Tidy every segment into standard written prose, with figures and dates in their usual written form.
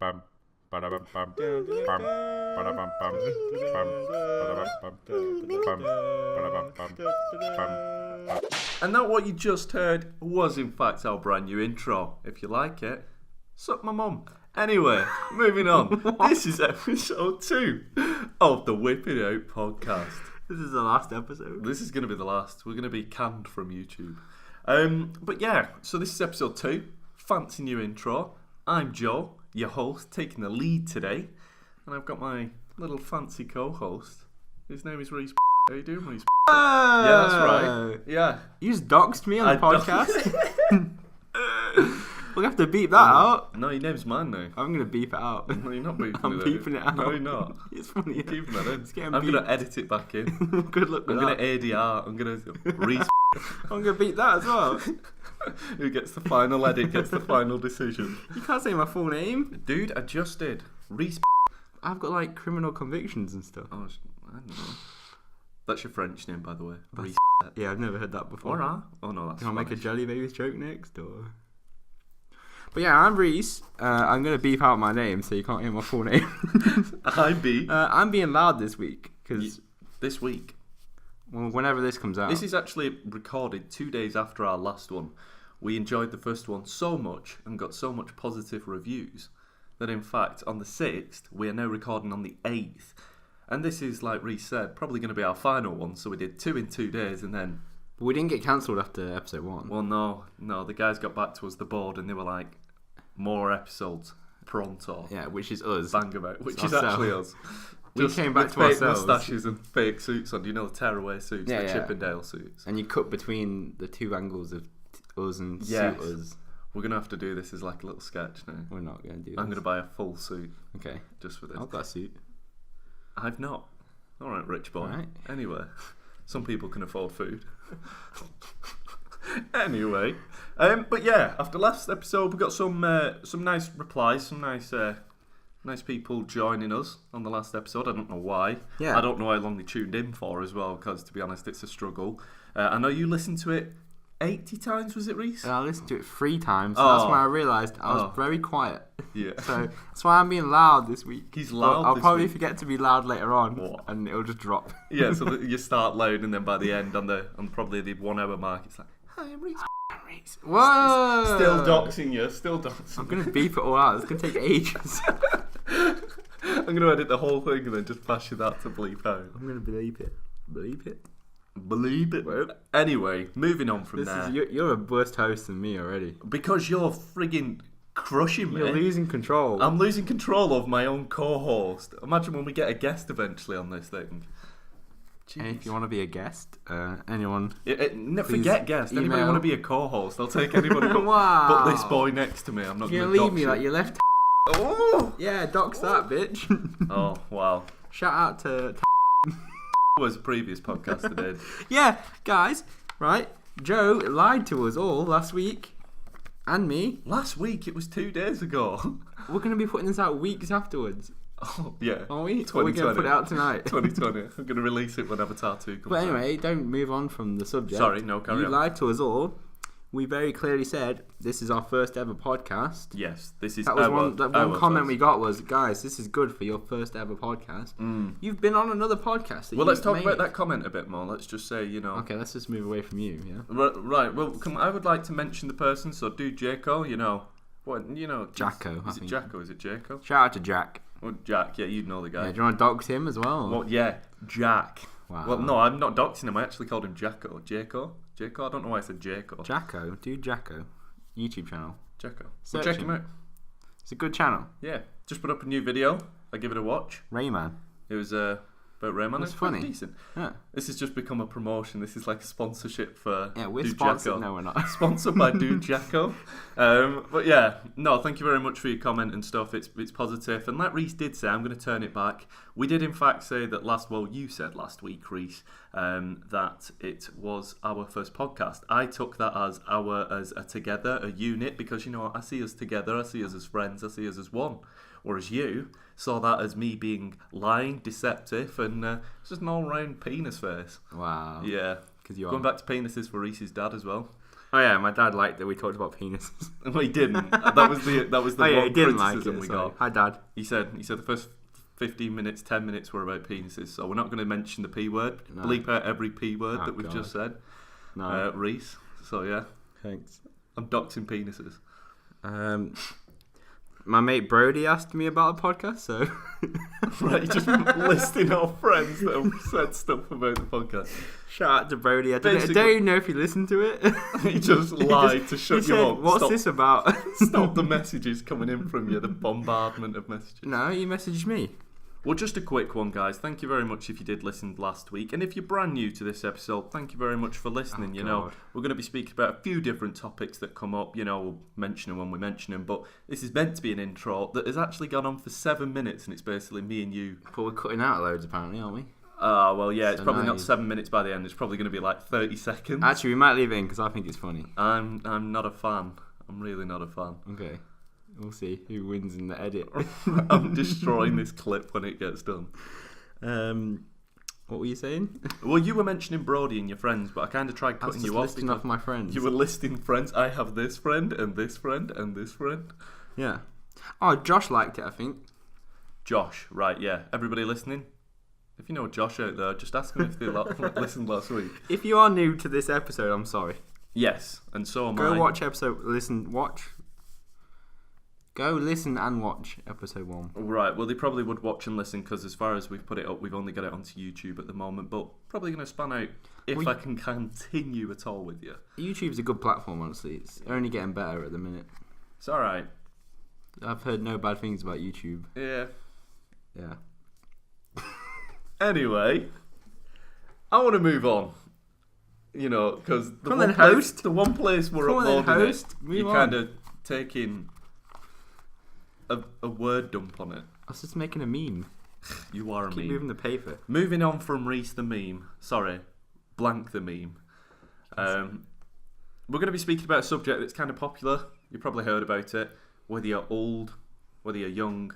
bum, ba-da-bum, bum, bum, ba-da-bum, bum, bum, ba-da-bum, bum, ba-da-bum, bum, bum. And that what you just heard was in fact our brand new intro. If you like it, suck my mum. Anyway, moving on. This is episode 2 of the Whipping Out podcast. This is the last episode. This is going to be the last. We're going to be canned from YouTube. But yeah, so this is episode 2. Fancy new intro. I'm Joe, your host, taking the lead today. And I've got my little fancy co-host. His name is Rhys. How you doing, Rhys? Yeah, that's right. Yeah. You just doxed me on the podcast. We'll have to beep that out. No, your name's mine now. I'm going to beep it out. No, you're not beeping I'm it beeping it out. No, you're not. It's funny. You're keeping that in. It's getting I'm beeped. going to edit it back in. Good luck with I'm that. going to ADR. I'm going to Rhys. I'm going to beep that as well. Who gets the final edit, gets the final decision. You can't say my full name. Dude, I just did. Rhys. I've got like criminal convictions and stuff. Oh, I don't know. That's your French name, by the way. Rhys. Yeah, I've never heard that before. Alright. Oh no, that's Can I make a Spanish. Jelly Babies joke next? Or... But yeah, I'm Rhys. I'm going to beep out my name so you can't hear my full name. I'm B. I'm being loud this week because... This week. Well, whenever this comes out. This is actually recorded 2 days after our last one. We enjoyed the first one so much and got so much positive reviews that in fact on the 6th we are now recording on the 8th. And this is, like Rhys said, probably going to be our final one. So we did 2 in 2 days and then... We didn't get cancelled after episode 1. Well, no. The guys got back to us, the board, and they were like, more episodes pronto. Yeah, which is us. Bang about, which It's is ourselves. actually us. We Just came back with to fake ourselves. moustaches and fake suits on. You know the tearaway suits, Yeah, the yeah. Chippendale suits. And you cut between the two angles of us and Yes. suit us. We're going to have to do this as like a little sketch now. We're not going to do this. I'm going to buy a full suit Okay. just for this. I've got a suit. I've not. All right, rich boy. All right. Anyway, some people can afford food. Anyway, but yeah, after last episode, we got some nice replies, some nice people joining us on the last episode. I don't know why. Yeah. I don't know how long they tuned in for as well, because to be honest, it's a struggle. I know you listened to it 80 times, was it, Rhys? And I listened to it 3 times. So that's when I realised I was very quiet. Yeah. So that's why I'm being loud this week. He's But loud I'll this probably week. forget to be loud later on. What? And it'll just drop. Yeah, so that you start loud, and then by the end, on probably the 1 hour mark, it's like, hi, I'm Rhys. Whoa! Still doxing you, still doxing. I'm going to beep it all out. It's going to take ages. I'm going to edit the whole thing and then just pass you that to bleep out. I'm going to bleep it. Bleep it. Believe it. Anyway, moving on from there. You're a worse host than me already. Because you're frigging crushing me. You're losing control. I'm losing control of my own co-host. Imagine when we get a guest eventually on this thing. And Jeez. if you want to be a guest, anyone... Forget guest. Anybody email. want to be a co-host? I'll take anybody Wow. but this boy next to me. I'm not You're going going to to leave dox me you. like you left... Oh! Yeah, dox that, bitch. Oh, wow. Shout out to... Was a previous podcast I did. Yeah, guys, right? Joe lied to us all last week. And me. Last week, it was 2 days ago. We're going to be putting this out weeks afterwards. Oh, yeah. Aren't we? Or we're going to put it out tonight. 2020. I'm going to release it when Avatar 2 comes But out. anyway, don't move on from the subject. Sorry, no, carry You on. lied to us all. We very clearly said this is our first ever podcast. Yes, this is That was our, one comment first. we got was, guys, this is good for your first ever podcast. You've been on another podcast. Well, let's talk about that comment a bit more. Let's just say, you know. Okay, let's just move away from you. Yeah. Right. Well, I would like to mention the person. So, DudeJako, you know, Jacko, I Is it think. Jacko? Is it Jako? Shout out to Jack. Well, Jack. Yeah, you'd know the guy. Yeah, do you want to dox him as well? Well, yeah, Jack. Wow. Well, no, I'm not doxing him. I actually called him Jacko. Jako. I don't know why I said Jako. Jacko, DudeJako, YouTube channel. Jacko. Well, Search check him. him out. It's a good channel. Yeah, just put up a new video. I give it a watch. Rayman. It was about Rayman. It's pretty funny. decent. Yeah. This has just become a promotion. This is like a sponsorship for Yeah, we're DudeJako. sponsored. No, we're not. Sponsored by DudeJako. But yeah, no, thank you very much for your comment and stuff. It's positive. And like Rhys did say, I'm going to turn it back. We did in fact say that you said last week, Rhys, that it was our first podcast. I took that as a together, a unit, because, you know, I see us together, I see us as friends, I see us as one. Whereas you saw that as me being lying, deceptive, and just an all-round penis face. Wow. Yeah. Because you Going are. back to penises for Rhys's dad as well. Oh yeah, my dad liked that we talked about penises. Well, he didn't. That was the one he didn't like criticism it, we sorry. got. Hi, Dad. He said the first 15 minutes, 10 minutes were about penises, so we're not going to mention the P word. No. Bleep out every P word that we've just said. No. Rhys. So yeah. Thanks. I'm doxing penises. My mate Brody asked me about a podcast, so... Right, you're just listing off friends that have said stuff about the podcast. Shout out to Brody. I don't even know if he listened to it. He just lied to shut you up. What's this about? Stop the messages coming in from you, the bombardment of messages. No, you messaged me. Well, just a quick one, guys. Thank you very much if you did listen last week. And if you're brand new to this episode, thank you very much for listening. We're going to be speaking about a few different topics that come up. We'll mention them when we mention them. But this is meant to be an intro that has actually gone on for 7 minutes, and it's basically me and you. But we're cutting out loads, apparently, aren't we? Well, yeah, it's So probably now not 7 minutes by the end. It's probably going to be like 30 seconds. Actually, we might leave it in because I think it's funny. I'm not a fan. I'm really not a fan. Okay. We'll see who wins in the edit. I'm destroying this clip when it gets done. What were you saying? Well, you were mentioning Brody and your friends, but I kind of tried cutting you off. Listing off my friends. You were listing friends. I have this friend and this friend and this friend. Yeah. Oh, Josh liked it, I think. Josh, right? Yeah. Everybody listening? If you know Josh out there, just ask them if they listened last week. If you are new to this episode, I'm sorry. Yes, and so am I. Go watch episode. Go listen and watch episode 1. Right, well, they probably would watch and listen because as far as we've put it up, we've only got it onto YouTube at the moment, but probably going to span out if I can continue at all with you. YouTube's a good platform, honestly. It's only getting better at the minute. It's alright. I've heard no bad things about YouTube. Yeah. Yeah. Anyway, I want to move on. Because the one place we're uploading it, you're kind of taking a word dump on it. I was just making a meme. You are a meme. Keep moving the paper. Moving on from Rhys the meme. Sorry, blank the meme. We're going to be speaking about a subject that's kind of popular. You probably heard about it. Whether you're old, whether you're young,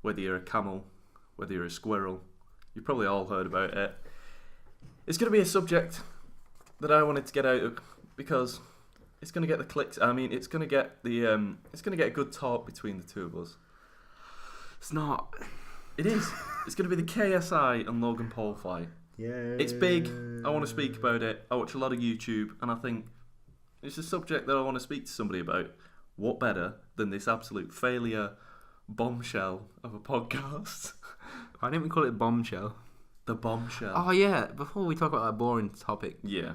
whether you're a camel, whether you're a squirrel. You've probably all heard about it. It's going to be a subject that I wanted to get out of because it's going to get the clicks. I mean, it's going to get a good talk between the two of us. It's not. It is. It's going to be the KSI and Logan Paul fight. Yeah. It's big. I want to speak about it. I watch a lot of YouTube, and I think it's a subject that I want to speak to somebody about. What better than this absolute failure bombshell of a podcast? Why didn't we call it Bombshell? The bombshell. Oh yeah. Before we talk about that boring topic. Yeah.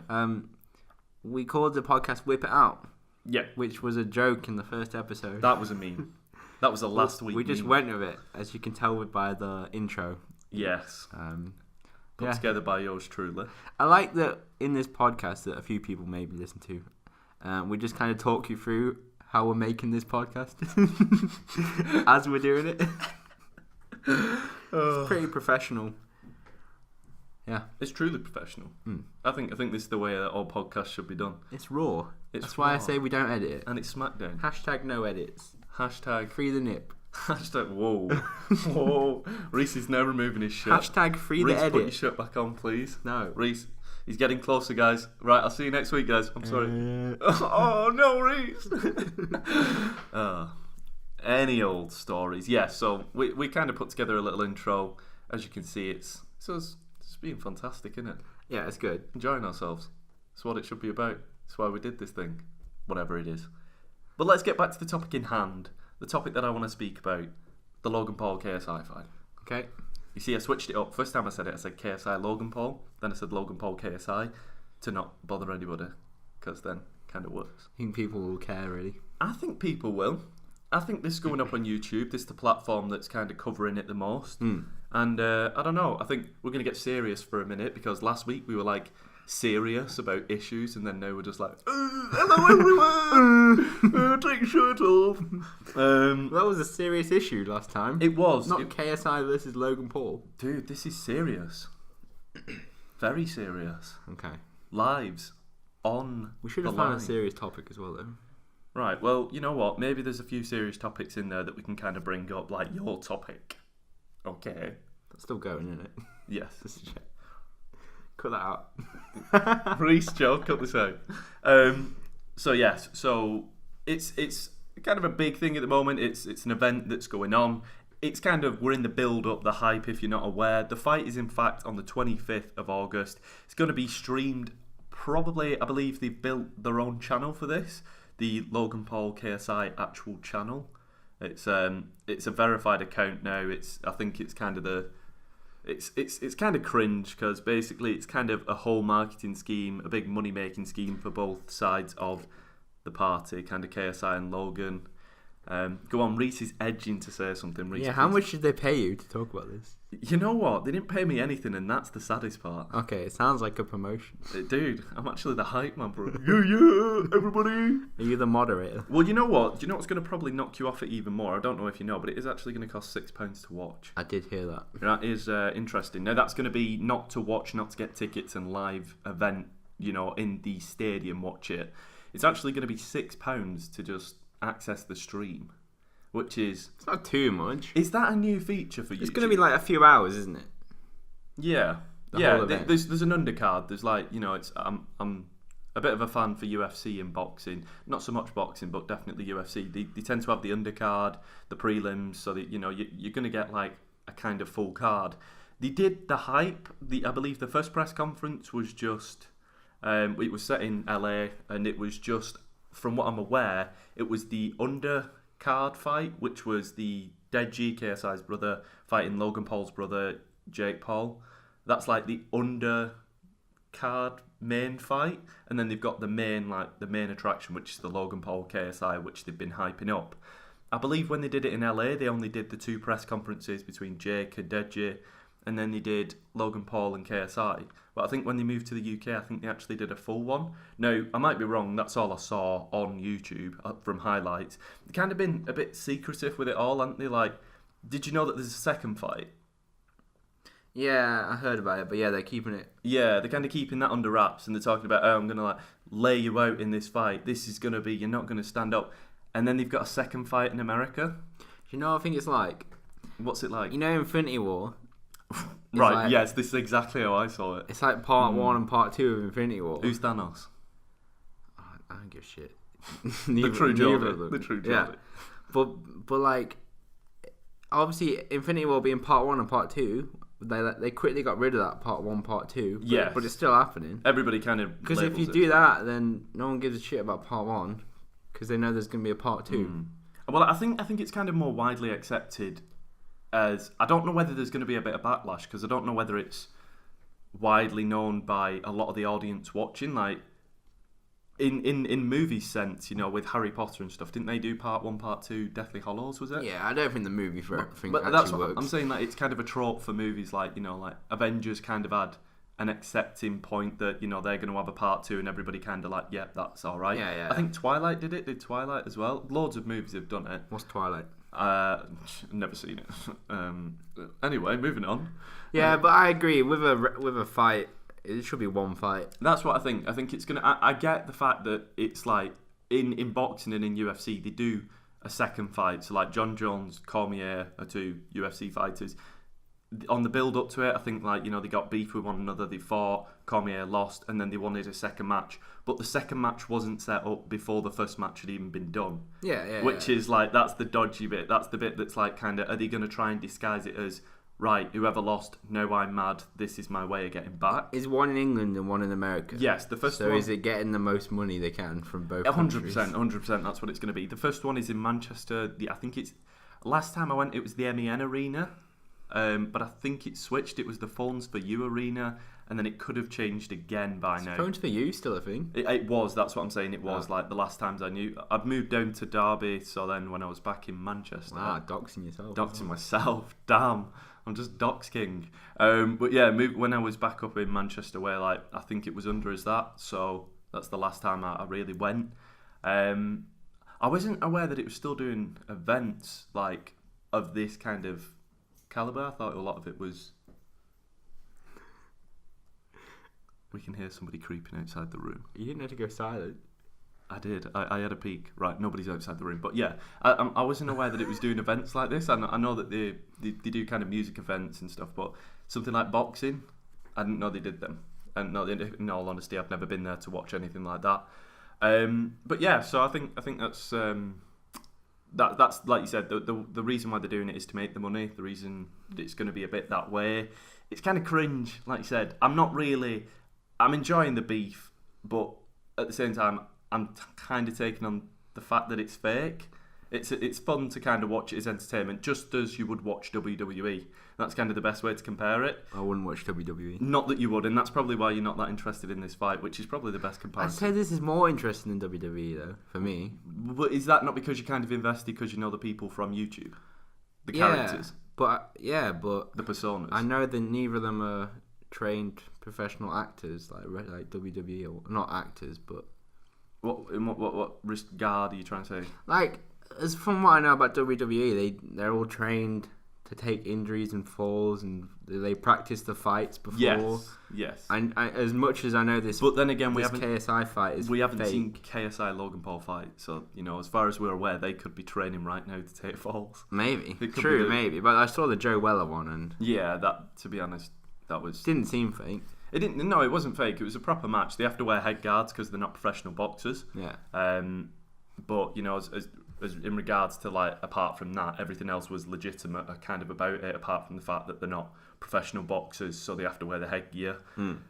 We called the podcast "Whip It Out." Yeah. Which was a joke in the first episode. That was a meme. That was a last week. We just went with it, as you can tell by the intro. Yes. Put Yeah. together by yours truly. I like that in this podcast that a few people maybe listen to. We just kind of talk you through how we're making this podcast as we're doing it. It's pretty professional. Yeah, it's truly professional. I think this is the way that all podcasts should be done. It's raw. That's why I say we don't edit it. And it's Smackdown. Hashtag no edits. Hashtag free the nip. Hashtag whoa. Rhys is now removing his shirt. Hashtag free the Rhys, edit. put your shirt back on, please. No. Rhys, he's getting closer, guys. Right, I'll see you next week, guys. I'm sorry. Oh no, Rhys. Any old stories. Yeah, so we kind of put together a little intro. As you can see, it's being fantastic, isn't it? Yeah, it's good. Enjoying ourselves. That's what it should be about. That's why we did this thing. Whatever it is. But let's get back to the topic in hand. The topic that I want to speak about. The Logan Paul KSI fight. Okay. You see, I switched it up. First time I said it, I said KSI Logan Paul. Then I said Logan Paul KSI to not bother anybody. Because then it kind of works. I think people will care, really. I think people will. I think this is going up on YouTube. This is the platform that's kind of covering it the most. And I don't know. I think we're going to get serious for a minute because last week we were like serious about issues, and then now we're just like, hello everyone, take your shirt off. That was a serious issue last time. It was. Not KSI versus Logan Paul. Dude, this is serious. Very serious. Okay. Lives on We should have the found line. a serious topic as well, though. Right, well, you know what? Maybe there's a few serious topics in there that we can kind of bring up, like your topic. Okay. That's still going, isn't it? Yes. Just to check. Cut that out. Rhys, Joe, cut this out. So yes, so it's kind of a big thing at the moment. It's an event that's going on. It's kind of, we're in the build up, the hype, if you're not aware. The fight is in fact on the 25th of August. It's going to be streamed probably, I believe they've built their own channel for this, the Logan Paul KSI actual channel. It's a verified account now. I think it's kind of it's kind of cringe because basically it's kind of a whole marketing scheme, a big money making scheme for both sides of the party, kind of KSI and Logan. Go on, Rhys is edging to say something. Rhys, yeah, how much did they pay you to talk about this? You know what? They didn't pay me anything, and that's the saddest part. Okay, it sounds like a promotion. Dude, I'm actually the hype man, bro. Yeah, everybody. Are you the moderator? Well, you know what? Do you know what's going to probably knock you off it even more? I don't know if you know, but it is actually going to cost £6 to watch. I did hear that. That is interesting. Now, that's going to be not to watch, not to get tickets and live event, in the stadium, watch it. It's actually going to be £6 to just access the stream, which is... It's not too much. Is that a new feature for you? It's going to be like a few hours, isn't it? Yeah. There's an undercard. There's I'm a bit of a fan for UFC and boxing. Not so much boxing, but definitely UFC. They tend to have the undercard, the prelims, so that you're going to get like a kind of full card. They did the hype. I believe the first press conference was just... it was set in LA, and it was just, from what I'm aware, it was the undercard fight, which was the DudeJako, KSI's brother, fighting Logan Paul's brother, Jake Paul. That's like the undercard main fight, and then they've got the main attraction, which is the Logan Paul KSI, which they've been hyping up. I believe when they did it in LA, they only did the two press conferences between Jake and DudeJako, and then they did Logan Paul and KSI. But I think when they moved to the UK, I think they actually did a full one. Now, I might be wrong, that's all I saw on YouTube from highlights. They've kind of been a bit secretive with it all, haven't they? Like, did you know that there's a second fight? Yeah, I heard about it, but yeah, they're keeping it. Yeah, they're kind of keeping that under wraps, and they're talking about, I'm going to lay you out in this fight. This is going to be, you're not going to stand up. And then they've got a second fight in America. Do you know what I think it's like? What's it like? Infinity War? Right, yes, this is exactly how I saw it. It's like part 1 and part 2 of Infinity War. Who's Thanos? I don't give a shit. The true Jordan. The true Jordan. Yeah. But like, obviously, Infinity War being part 1 and part 2, they quickly got rid of that part 1, part 2. Yes. But it's still happening. Everybody kind of... Because if you do that, then no one gives a shit about part 1, because they know there's going to be a part 2. Well, I think it's kind of more widely accepted as... I don't know whether there's going to be a bit of backlash, because I don't know whether it's widely known by a lot of the audience watching. Like, in movie sense, with Harry Potter and stuff, didn't they do part 1, part 2, Deathly Hallows, was it? Yeah, I don't think the movie thing but actually that's works. I'm saying that it's kind of a trope for movies like Avengers kind of had an accepting point that, they're going to have a part 2 and everybody kind of like, yeah, that's all right. Yeah. I think Twilight did Twilight as well. Loads of movies have done it. What's Twilight? Never seen it. Anyway, moving on. Yeah, but I agree with a fight. It should be one fight. That's what I think. I think it's gonna. I get the fact that it's like in boxing and in UFC they do a second fight. So like John Jones, Cormier are two UFC fighters. On the build up to it, I think they got beef with one another. They fought. Cormier lost, and then they wanted a second match. But the second match wasn't set up before the first match had even been done. Yeah. Which is like, that's the dodgy bit. That's the bit that's like kind of, are they going to try and disguise it as, right, whoever lost, no, I'm mad, this is my way of getting back? Is one in England and one in America? Yes, the first one. So is it getting the most money they can from both 100%, countries? 100%, that's what it's going to be. The first one is in Manchester. I think it's, last time I went, it was the MEN Arena. But I think it switched. It was the Phones for You Arena, and then it could have changed again by now. Phones for You still a thing? It was. That's what I'm saying. It was like the last times I knew. I've moved down to Derby, so then when I was back in Manchester, doxing yourself. Doxing myself. Damn, I'm just dox king. But yeah, when I was back up in Manchester, where I think it was under as that. So that's the last time I really went. I wasn't aware that it was still doing events of this kind of caliber. I thought a lot of it was... We can hear somebody creeping outside the room. You didn't have to go silent. I did. I had a peek. Right, nobody's outside the room. But yeah, I wasn't aware that it was doing events like this. I know that they do kind of music events and stuff, but something like boxing, I didn't know they did them. And no, in all honesty, I've never been there to watch anything like that. But yeah, so I think that's that's like you said, the reason why they're doing it is to make the money. The reason it's going to be a bit that way. It's kind of cringe, like you said. I'm enjoying the beef, but at the same time, I'm kind of taking on the fact that it's fake. It's fun to kind of watch it as entertainment, just as you would watch WWE. That's kind of the best way to compare it. I wouldn't watch WWE. Not that you would, and that's probably why you're not that interested in this fight, which is probably the best I'd comparison. say this is more interesting than WWE, though, for me. But is that not because you're kind of invested because you know the people from YouTube? The characters? But The personas? I know that neither of them are trained professional actors, like WWE, or not actors, but... What regard are you trying to say? Like, as from what I know about WWE, they're all trained to take injuries and falls, and they practice the fights before. Yes. And as much as I know this, but then again, this KSI fight is we haven't fake. seen KSI Logan Paul fight, so as far as we're aware, they could be training right now to take falls. Maybe true, maybe. But I saw the Joe Weller one, and that, to be honest, that was didn't seem fake. It didn't. No, it wasn't fake. It was a proper match. They have to wear head guards because they're not professional boxers. Yeah. But as in regards to, like, apart from that, everything else was legitimate kind of about it, apart from the fact that they're not professional boxers, so they have to wear the headgear.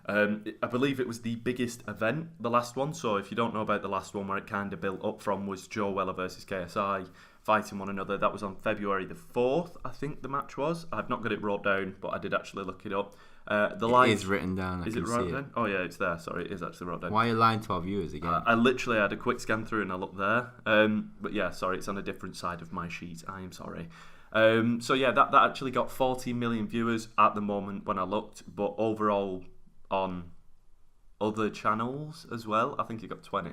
I believe it was the biggest event, the last one. So if you don't know about the last one, where it kind of built up from was Joe Weller versus KSI fighting one another. That was on February the 4th, I think the match was. I've not got it wrote down, but I did actually look it up. It is written down. Is it wrote down? Oh yeah, it's there. Sorry, it is actually wrote down. Why are you lying to our viewers again? I literally had a quick scan through and I looked there. But yeah, sorry, it's on a different side of my sheet. I am sorry. So yeah, that actually got 14 million viewers at the moment when I looked, but overall on other channels as well, I think it got 20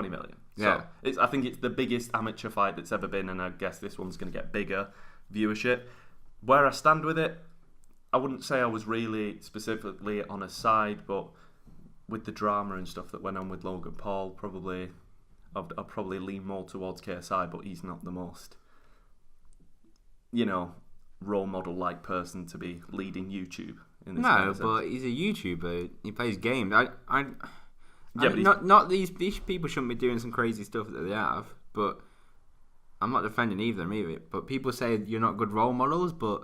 million. Yeah. So I think it's the biggest amateur fight that's ever been, and I guess this one's going to get bigger viewership. Where I stand with it, I wouldn't say I was really specifically on a side, but with the drama and stuff that went on with Logan Paul, probably I'll probably lean more towards KSI, but he's not the most, role model-like person to be leading YouTube. In this kind of sense. But he's a YouTuber. He plays games. But not these people shouldn't be doing some crazy stuff that they have, but I'm not defending either of them either. But people say you're not good role models, but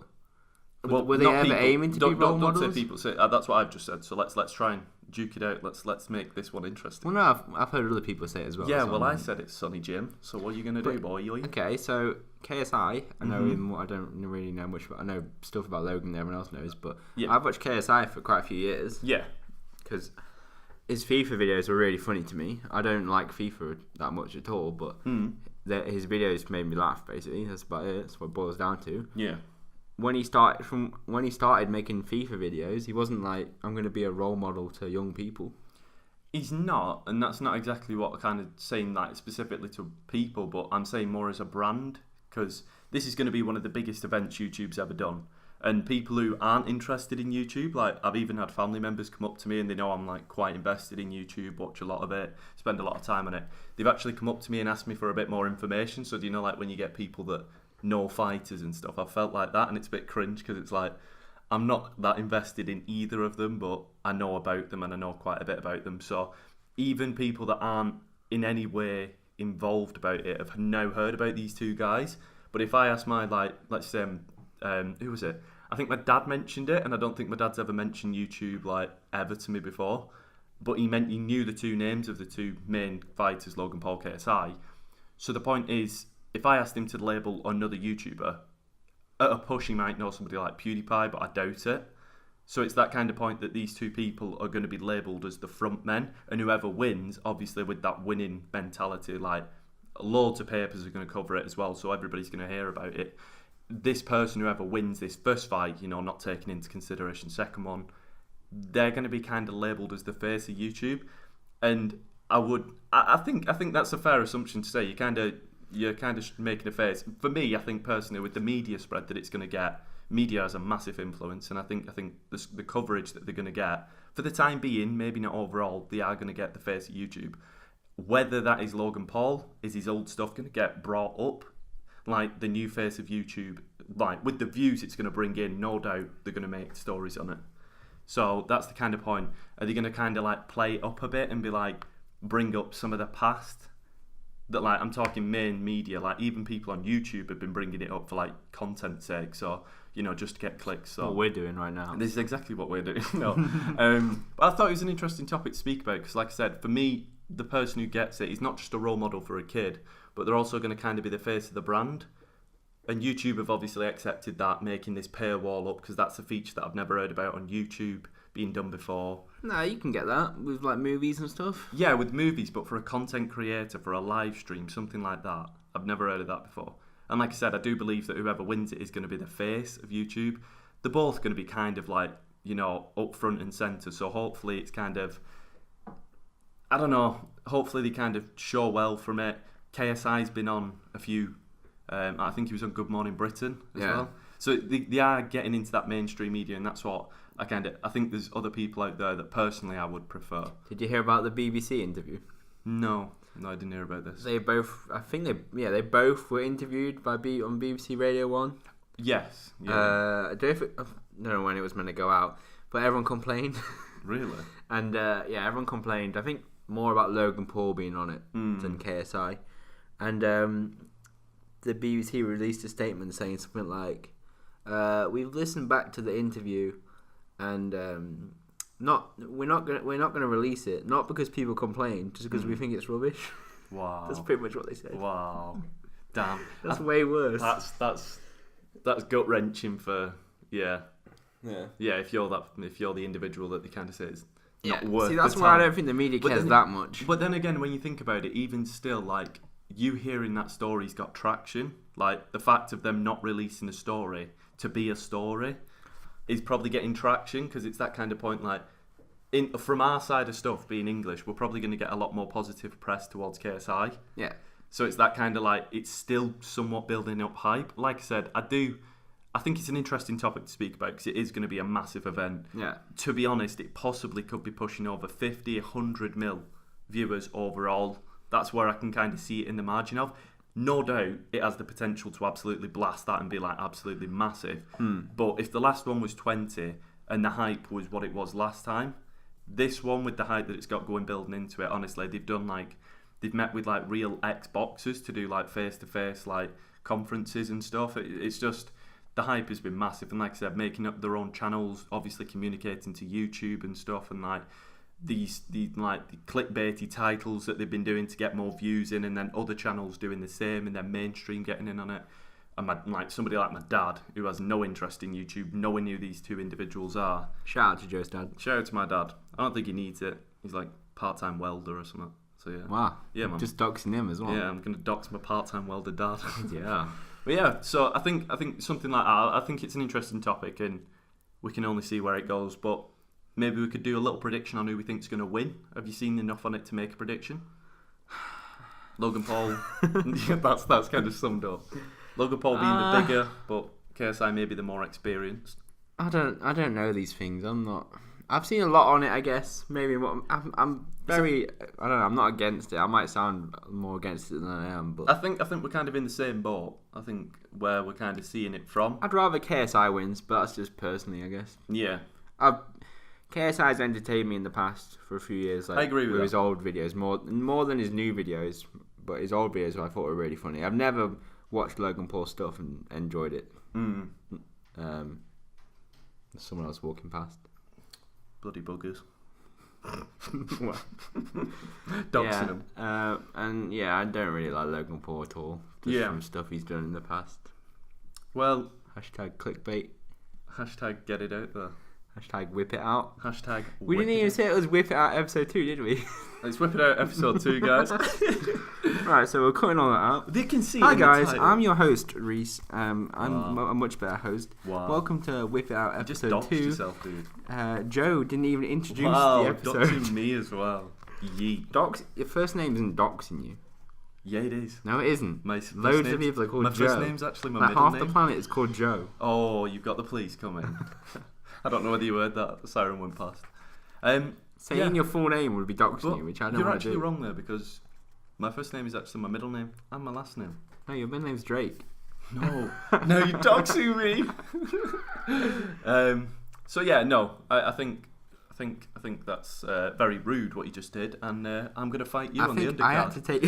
were they ever aiming to be role models? Don't say people say that's what I've just said. So let's try and duke it out. Let's make this one interesting. Well, no, I've heard other people say it as well. Yeah, well, I said it's Sonny Jim. So what are you gonna do, boy? Okay, so KSI, I know him. I don't really know much, but I know stuff about Logan that everyone else knows. But yeah. I've watched KSI for quite a few years. Yeah, because his FIFA videos were really funny to me. I don't like FIFA that much at all, but his videos made me laugh. Basically, that's about it. That's what it boils down to. Yeah. When he started making FIFA videos, he wasn't like, I'm going to be a role model to young people. He's not, and that's not exactly what I'm kind of saying, like specifically to people, but I'm saying more as a brand, because this is going to be one of the biggest events YouTube's ever done. And people who aren't interested in YouTube, like I've even had family members come up to me and they know I'm like quite invested in YouTube, watch a lot of it, spend a lot of time on it. They've actually come up to me and asked me for a bit more information. So do you know, like when you get people that know fighters and stuff, I felt like that, and it's a bit cringe because it's like I'm not that invested in either of them, but I know about them and I know quite a bit about them. So even people that aren't in any way involved about it have now heard about these two guys. But if I ask my, like, let's say who was it? I think my dad mentioned it, and I don't think my dad's ever mentioned YouTube like ever to me before. But he knew the two names of the two main fighters, Logan Paul, KSI. So the point is, if I asked him to label another YouTuber, at a push he might know somebody like PewDiePie, but I doubt it. So it's that kind of point that these two people are going to be labelled as the front men, and whoever wins, obviously with that winning mentality, like loads of papers are going to cover it as well, so everybody's going to hear about it. This person, whoever wins this first fight, not taking into consideration second one, they're going to be kind of labelled as the face of YouTube. And I think that's a fair assumption to say. You're kind of making a face. For me, I think personally, with the media spread that it's going to get, media has a massive influence, and I think the coverage that they're going to get, for the time being, maybe not overall, they are going to get the face of YouTube. Whether that is Logan Paul, is his old stuff going to get brought up? Like the new face of YouTube, like with the views it's going to bring in, no doubt they're going to make stories on it. So that's the kind of point. Are they going to kind of like play it up a bit and be like, bring up some of the past. That, like, I'm talking main media, like even people on YouTube have been bringing it up for like content's sake, so just to get clicks. So what we're doing right now. This is exactly what we're doing. No, but I thought it was an interesting topic to speak about because, like I said, for me, the person who gets it is not just a role model for a kid, but they're also going to kind of be the face of the brand. And YouTube have obviously accepted that, making this paywall up because that's a feature that I've never heard about on YouTube being done before. No, you can get that with like movies and stuff. Yeah, with movies, but for a content creator, for a live stream, something like that. I've never heard of that before. And like I said, I do believe that whoever wins it is going to be the face of YouTube. They're both going to be kind of like, up front and centre. So hopefully it's kind of, I don't know, hopefully they kind of show well from it. KSI's been on a few, I think he was on Good Morning Britain as well. So they are getting into that mainstream media, and that's what I think there's other people out there that personally I would prefer. Did you hear about the BBC interview? No, I didn't hear about this. They both, they both were interviewed on BBC Radio 1. Yes. Yeah. I don't know when it was meant to go out, but everyone complained. Really? And everyone complained. I think more about Logan Paul being on it than KSI. And the BBC released a statement saying something like, "We've listened back to the interview, and we're not gonna release it. Not because people complain, just because we think it's rubbish." Wow. That's pretty much what they said. Wow. Damn. That's way worse. That's gut wrenching for yeah. If you're the individual that they kind of say is not worth. See, that's why I don't think the media cares that much. But then again, when you think about it, even still, like you hearing that story's got traction. Like the fact of them not releasing a story to be a story is probably getting traction because it's that kind of point. Like from our side of stuff, being English, we're probably going to get a lot more positive press towards KSI. Yeah. So it's that kind of like it's still somewhat building up hype. Like I said, I think it's an interesting topic to speak about because it is going to be a massive event. Yeah. To be honest, it possibly could be pushing over 50, 100 mil viewers overall. That's where I can kind of see it in the margin of. No doubt it has the potential to absolutely blast that and be like absolutely massive. But if the last one was 20 and the hype was what it was last time, this one with the hype that it's got going building into it, honestly, they've met with like real Xboxers to do like face-to-face like conferences and stuff. It's just the hype has been massive, and like I said, making up their own channels, obviously communicating to YouTube and stuff, and like these like the clickbaity titles that they've been doing to get more views in, and then other channels doing the same, and then mainstream getting in on it. And somebody like my dad, who has no interest in YouTube, knowing who these two individuals are. Shout out to Joe's dad. Shout out to my dad. I don't think he needs it. He's like part-time welder or something. So yeah. Wow. Yeah, man. Just doxing him as well. Yeah, I'm gonna dox my part-time welder dad. Yeah. But yeah, so I think something like that. I think it's an interesting topic, and we can only see where it goes. But maybe we could do a little prediction on who we think's going to win. Have you seen enough on it to make a prediction? Logan Paul. that's kind of summed up. Logan Paul being the bigger, but KSI maybe the more experienced. I don't know these things. I've seen a lot on it, I guess. Maybe I'm very. I don't know. I'm not against it. I might sound more against it than I am, but I think we're kind of in the same boat. I think where we're kind of seeing it from. I'd rather KSI wins, but that's just personally, I guess. Yeah. KSI's entertained me in the past for a few years. Like, I agree with that. His old videos more than his new videos, but his old videos I thought were really funny. I've never watched Logan Paul stuff and enjoyed it. Someone else walking past. Bloody buggers. Doxing him. And yeah, I don't really like Logan Paul at all. Just from stuff he's done in the past. Well, hashtag clickbait. Hashtag get it out there. Hashtag whip it out. Hashtag we didn't even say it was whip it out episode 2, did we? Let's whip it out episode 2, guys. Right, so we're cutting all that out. They can see. Hi guys, I'm your host Rhys. I'm a much better host. Wow. Welcome to Whip It Out episode 2. Just doxed yourself, dude. Joe didn't even introduce the episode. Doxing me as well. Yeet. Your first name isn't doxing you. Yeah, it is. No, it isn't. Loads of people are called Joe. My first name's actually my middle name. Half the planet is called Joe. Oh, you've got the police coming. I don't know whether you heard that. The siren went past. Saying your full name would be doxing you, which I don't want to do. You're actually wrong there, because my first name is actually my middle name and my last name. No, your middle name's Drake. No. No, you're doxing me. So yeah, no. I think think that's very rude what you just did, and I'm going to fight you on the undercard. I had to take.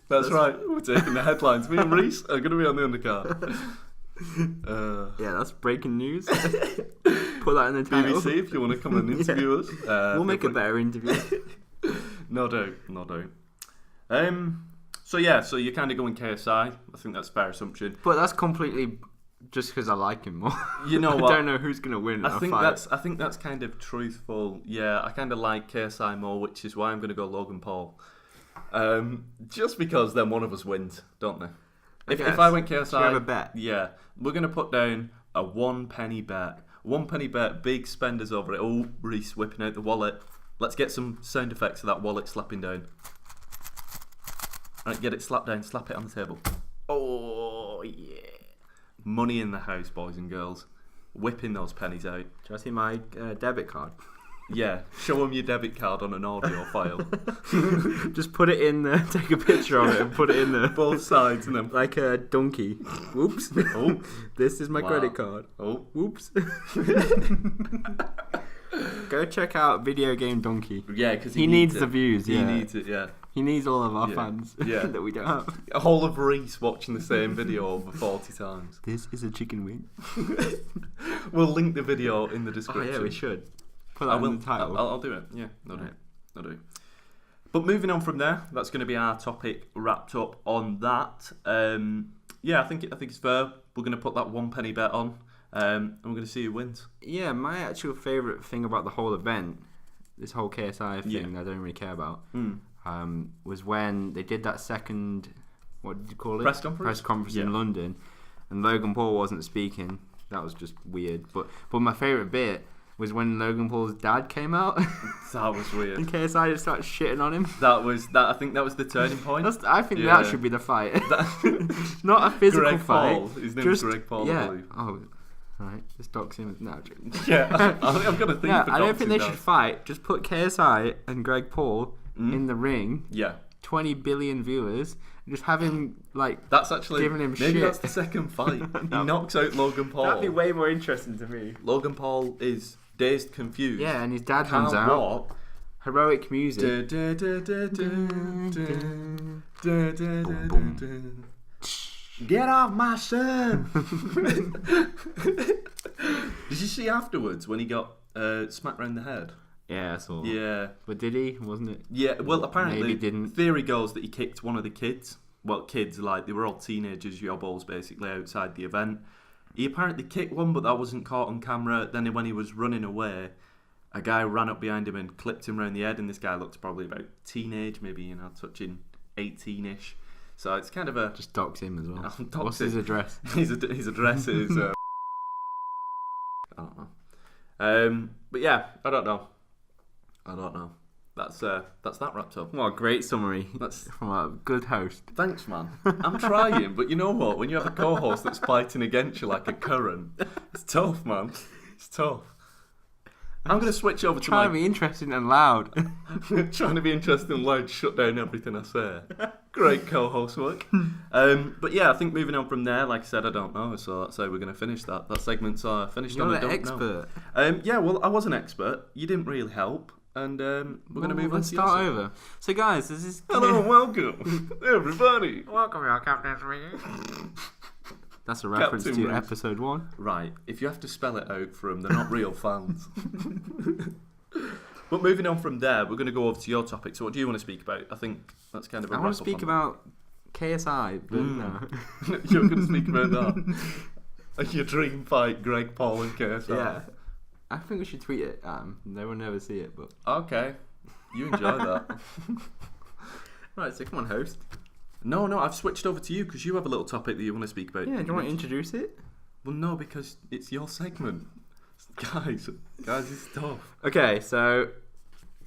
That's right. We're taking the headlines. Me and Rhys are going to be on the undercard. Yeah, that's breaking news. Put that in the title. BBC, if you want to come and interview us, we'll make a better interview. No doubt. So you're kind of going KSI. I think that's a fair assumption. But that's completely just because I like him more. You know what? I don't know who's going to win. I think that's kind of truthful. Yeah, I kind of like KSI more, which is why I'm going to go Logan Paul. Just because then one of us wins, don't they? If I went KSI, do you have a bet? Yeah, we're going to put down a 1 penny bet. 1 penny bet, big spenders over it. Oh, Rhys whipping out the wallet. Let's get some sound effects of that wallet slapping down. Alright, get it slapped down, slap it on the table. Oh, yeah. Money in the house, boys and girls. Whipping those pennies out. Do I see my debit card? Yeah, show them your debit card on an audio file. Just put it in there, take a picture of it and put it in there. Both sides and then... Like a donkey. Whoops. Oh, this is my credit card. Oh. Whoops. Go check out VideoGameDunkey. Yeah, because he needs the views. He needs it, yeah. He needs all of our fans that we don't have. A whole of Rhys watching the same video over 40 times. This is a chicken wing. We'll link the video in the description. Oh yeah, we should. Put that in the title. I'll do it. Yeah, no do. But moving on from there, that's going to be our topic wrapped up on that. I think it's fair. We're going to put that 1 penny bet on, and we're going to see who wins. Yeah, my actual favourite thing about the whole event, this whole KSI thing, I don't really care about, was when they did that second, what did you call it? Press conference in London, and Logan Paul wasn't speaking. That was just weird. But my favourite bit was when Logan Paul's dad came out. That was weird. And KSI just started shitting on him. I think that was the turning point. I think that should be the fight. Not a physical Greg fight. Paul. His name's Greg Paul, I believe. Oh, right. Just dox him. No, yeah, I'm going to think I don't think they should fight. Just put KSI and Greg Paul in the ring. Yeah. 20 billion viewers. And just have him, that's actually giving him maybe shit. that's the second fight. He knocks out Logan Paul. That'd be way more interesting to me. Logan Paul is dazed, confused. Yeah, and his dad comes out. Heroic music. Get off my son! Did you see afterwards when he got smacked round the head? Yeah, I saw. Yeah, but did he? Wasn't it? Yeah. Well, apparently, maybe didn't. Theory goes that he kicked one of the kids. Well, kids they were all teenagers, yobbles, basically outside the event. He apparently kicked one, but that wasn't caught on camera. Then when he was running away, a guy ran up behind him and clipped him round the head, and this guy looked probably about teenage, maybe touching 18-ish. So it's kind of a... Just dox him as well. What's his address? His address is... I don't know. But yeah, I don't know. That's that wrapped up. What a great summary. That's from a good host. Thanks, man. I'm trying, but you know what? When you have a co-host that's fighting against you like a current, it's tough, man. It's tough. I'm going to switch over to trying to be interesting and loud. Trying to be interesting and loud, shut down everything I say. Great co-host work. But yeah, I think moving on from there, like I said, I don't know, so that's how we're going to finish that. That segment's finished. You're an expert. Yeah, well, I was an expert. You didn't really help. And we're going to move on to start over. So guys, this is... Hello and welcome, everybody. Welcome, your Captain's Ring. That's a reference Captain to Rhys. episode 1. Right, if you have to spell it out for them, they're not real fans. But moving on from there, we're going to go over to your topic. So what do you want to speak about? I think that's kind of a I want to speak about KSI, but no. You're going to speak about that? Your dream fight, Greg Paul and KSI? Yeah. I think we should tweet it. They will never see it, but... Okay. You enjoy that. Right, so come on, host. No, I've switched over to you because you have a little topic that you want to speak about. Yeah, do you want to introduce it? Well, no, because it's your segment. Guys, it's tough. Okay, so...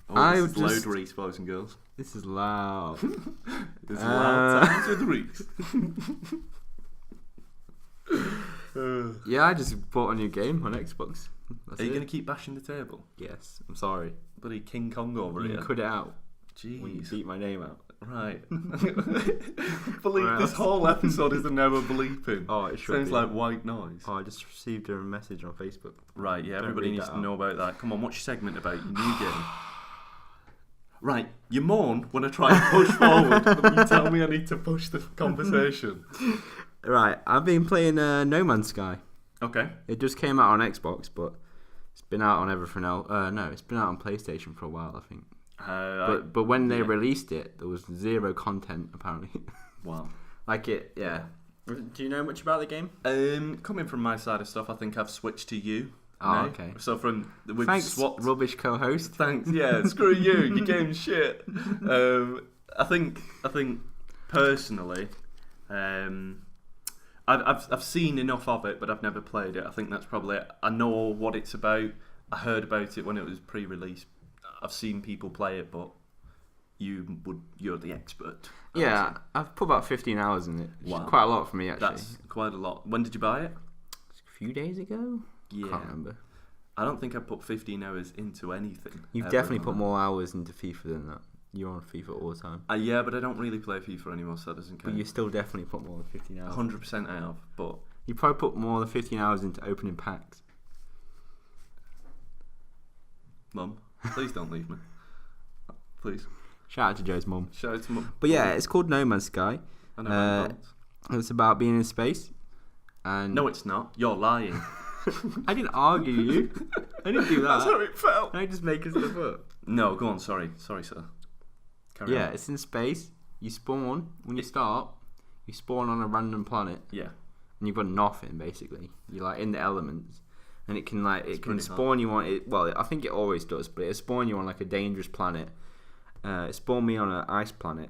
this is loud, Rhys, boys and girls. This is loud. This is loud times with Rhys. Yeah, I just bought a new game on Xbox. Are you going to keep bashing the table? Yes, I'm sorry. Bloody King Kong over you here. Cut it out. Jeez. When you beat my name out. Right. Bleep. This whole episode is now a bleeping. Oh, it should Sounds be. like white noise. Oh, I just received a message on Facebook. Right, yeah, Don't everybody read needs that to out. know about that. Come on, what's your segment about? Your new game. Right, you moan when I try and push forward, but you tell me I need to push the conversation. Right, I've been playing No Man's Sky. Okay. It just came out on Xbox, but it's been out on everything else. No, it's been out on PlayStation for a while, I think. But when they released it, there was zero content apparently. Wow. Like it, yeah. Do you know much about the game? Coming from my side of stuff, I think I've switched to you. Oh, now. okay. So we've Thanks, swapped. rubbish co-host. Thanks. Yeah, screw you. Your game's shit. I think personally, I've seen enough of it, but I've never played it. I think that's probably it. I know what it's about. I heard about it when it was pre-release. I've seen people play it, but you're the expert. Yeah, I've put about 15 hours in it. Which Wow. is quite a lot for me, actually. That's quite a lot. When did you buy it? A few days ago? Yeah. Can't remember. I don't think I put 15 hours into anything. You've definitely put more hours into FIFA than that. You're on FIFA all the time. Yeah, but I don't really play FIFA anymore, so that doesn't count. But you still definitely put more than 15 hours. 100% I have, but... You probably put more than 15 hours into opening packs. Mum, please don't leave me. Please. Shout out to Joe's mum. Shout out to Mum. But yeah, it's called No Man's Sky. I know my plans. It's about being in space. And No, it's not. You're lying. I didn't argue you. I didn't do that. That's how it felt. I just making stuff up. No, go on. Sorry, sir. Carry Yeah, on. it's in space. You spawn when you start. You spawn on a random planet, Yeah. and you've got nothing basically. You're like in the elements, and it can pretty spawn you on it. Well, I think it always does, but it spawn you on like a dangerous planet. It spawned me on an ice planet,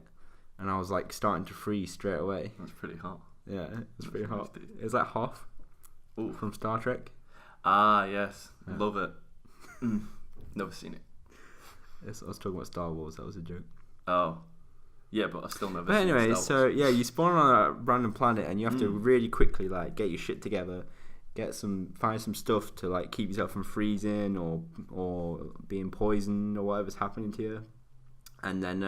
and I was like starting to freeze straight away. That's pretty hot. Yeah, it's pretty hot. Nasty. Is that Hoth Ooh. from Star Trek? Ah, yes. Yeah. Love it. Never seen it. Yes, I was talking about Star Wars. That was a joke. Oh. Yeah, but I've still never But seen anyway, Star so Wars. yeah, you spawn on a random planet, and you have to really quickly like get your shit together, find some stuff to like keep yourself from freezing or being poisoned or whatever's happening to you, and then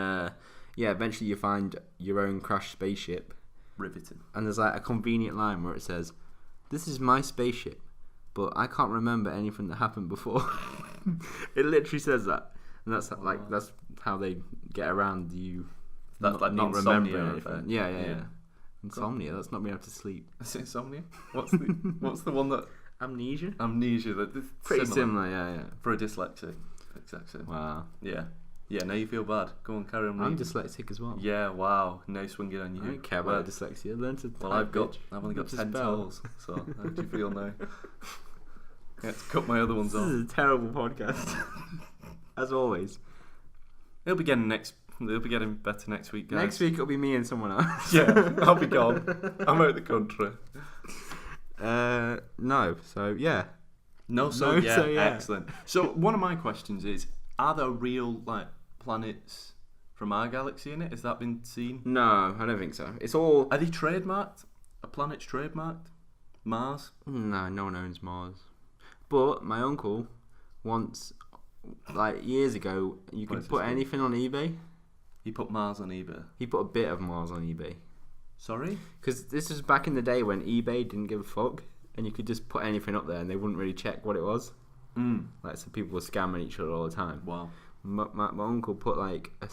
eventually you find your own crashed spaceship, Riveting. and there's like a convenient line where it says, "This is my spaceship, but I can't remember anything that happened before." It literally says that, and that's like that's how they get around you. That's like not the remembering insomnia anything. effect. Yeah. Insomnia. That's not being able to sleep. Is it insomnia? What's the one that... Amnesia. Amnesia. That's Pretty similar. Yeah. For a dyslexic. Exactly. Wow. Yeah. Yeah, now you feel bad. Go on, carry on I'm reading. dyslexic as well. Yeah, wow. No swinging on you. I don't care Well, about dyslexia. Learn to. Well, type, bitch. I've only got Learn to 10 spell. toes, so how do you feel now? Yeah, to cut my other ones This off. is a terrible podcast. As always. They'll be getting better next week, guys. Next week it'll be me and someone else. Yeah, I'll be gone. I'm out of the country. No. So yeah. Excellent. So one of my questions is: are there real like planets from our galaxy in it? Has that been seen? No, I don't think so. It's all. Are they trademarked? A planet's trademarked? Mars? No, no one owns Mars. But my uncle once, like years ago, you could put anything on eBay. He put Mars on eBay. He put a bit of Mars on eBay. Sorry? Because this was back in the day when eBay didn't give a fuck, and you could just put anything up there and they wouldn't really check what it was. Like, so people were scamming each other all the time. Wow. My uncle put like a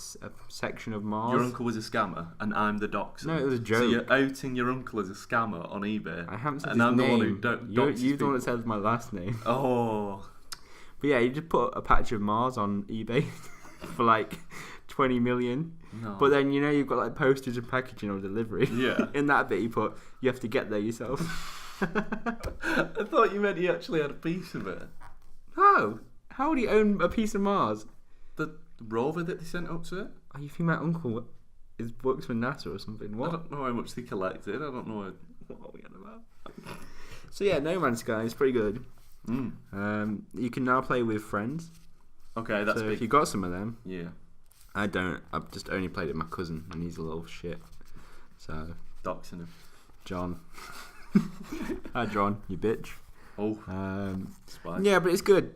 section of Mars. Your uncle was a scammer, and I'm the doxer. No, it was a joke. So you're outing your uncle as a scammer on eBay. I haven't said and his I'm name. the one who doxes You're the one that people. said my last name. Oh. But yeah, you just put a patch of Mars on eBay for like 20 million. No. But then you've got like postage and packaging or delivery. Yeah. In that bit you have to get there yourself. I thought you meant he actually had a piece of it. No. How would he own a piece of Mars? The rover that they sent up to it? Oh, you think my uncle works for NASA or something? I What? don't know how much they collected. I don't know What are we on about? So yeah, No Man's Sky is pretty good. You can now play with friends. Okay, that's so big. if you got some of them, Yeah. I don't. I've just only played it with my cousin, and he's a little shit. So Doxing him. John, hi John, you bitch. Oh. Spy. Yeah, but it's good.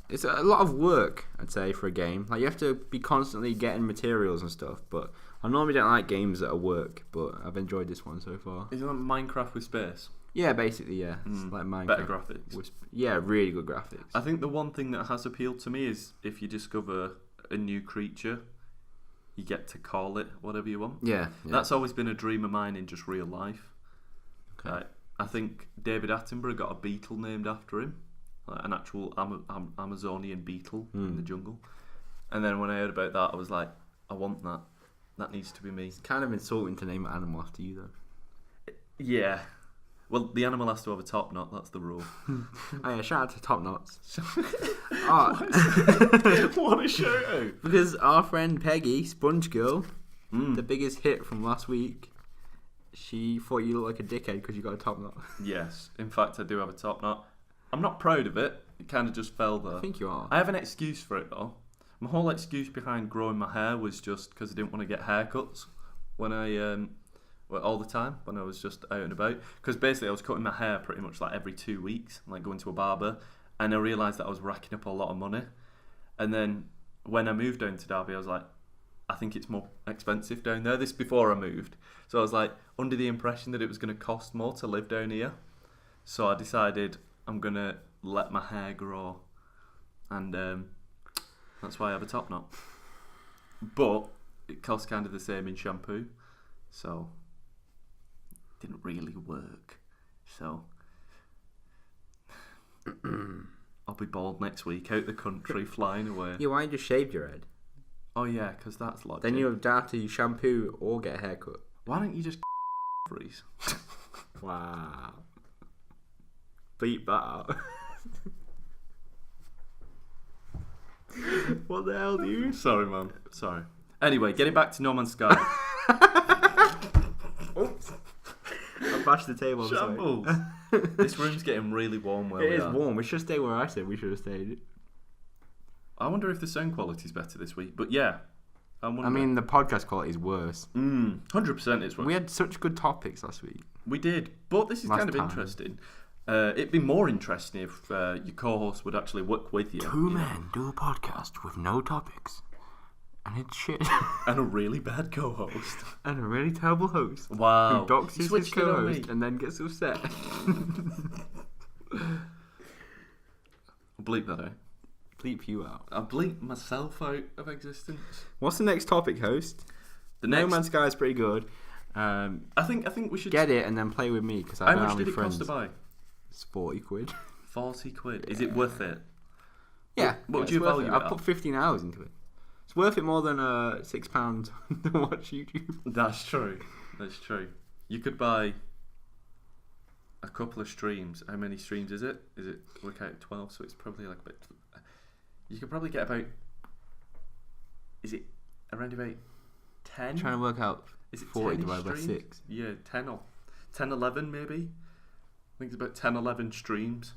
It's a lot of work, I'd say, for a game. Like you have to be constantly getting materials and stuff. But I normally don't like games that are work, but I've enjoyed this one so far. Is it like Minecraft with space? Yeah, basically, yeah. It's like Minecraft. Better graphics. Yeah, really good graphics. I think the one thing that has appealed to me is if you discover a new creature, you get to call it whatever you want. Yeah. That's always been a dream of mine in just real life. Okay. I think David Attenborough got a beetle named after him, like an actual Amazonian beetle in the jungle. And then when I heard about that, I was like, I want that. That needs to be me. It's kind of insulting to name an animal after you, though. Yeah. Well, the animal has to have a top knot. That's the rule. Oh, yeah, shout out to Top Knots. What a shout out. Because our friend Peggy, Sponge Girl, the biggest hit from last week, she thought you looked like a dickhead because you got a top knot. Yes. In fact, I do have a top knot. I'm not proud of it. It kind of just fell there. I think you are. I have an excuse for it, though. My whole excuse behind growing my hair was just because I didn't want to get haircuts when I... all the time when I was just out and about, because basically I was cutting my hair pretty much like every 2 weeks, like going to a barber, and I realised that I was racking up a lot of money. And then when I moved down to Derby, I was like, I think it's more expensive down there. This before I moved, so I was like under the impression that it was going to cost more to live down here. So I decided I'm going to let my hair grow, and that's why I have a top knot. But it costs kind of the same in shampoo, so didn't really work. So I'll be bald next week, out the country, flying away. Yeah, why don't you just shave your head? Oh yeah, because that's logic. Then you don't have to shampoo or get a haircut. Why don't you just Rhys? Wow. Beat that out. What the hell, dude? Sorry, man. Sorry. Anyway, getting back to No Man's Sky. Oops. I bashed the table. Shambles. This room's getting really warm where It we is are. warm. We should stay where I said we should have stayed. I wonder if the sound quality's better this week. But yeah. I mean, the podcast quality is worse. 100% it's worse. We had such good topics last week. We did. But this is Last kind of time. interesting. It'd be more interesting if your co-host would actually work with you. Two men do a podcast with no topics. And it's shit. And a really bad co-host. And a really terrible host. Wow. Who doxes his Switched it on co-host me. and then gets upset. I'll bleep that out. Bleep you out. I'll bleep myself out of existence. What's the next topic, host? The No next... Man's Sky is pretty good. I think we should... Get it and then play with me because I How don't much have did any it friends. cost to buy? It's 40 quid. 40 quid. Is it worth it? Yeah. What would it's you worth value it. it I've at? put 15 hours into it. It's worth it more than £6 to watch YouTube. That's true. That's true. You could buy a couple of streams. How many streams is it? Is it work out 12? So it's probably like about... You could probably get about... Is it around about 10? I'm trying to work out Is it 40 10 divided by streams? 6. Yeah, 10 or 10, 11 maybe. I think it's about 10, 11 streams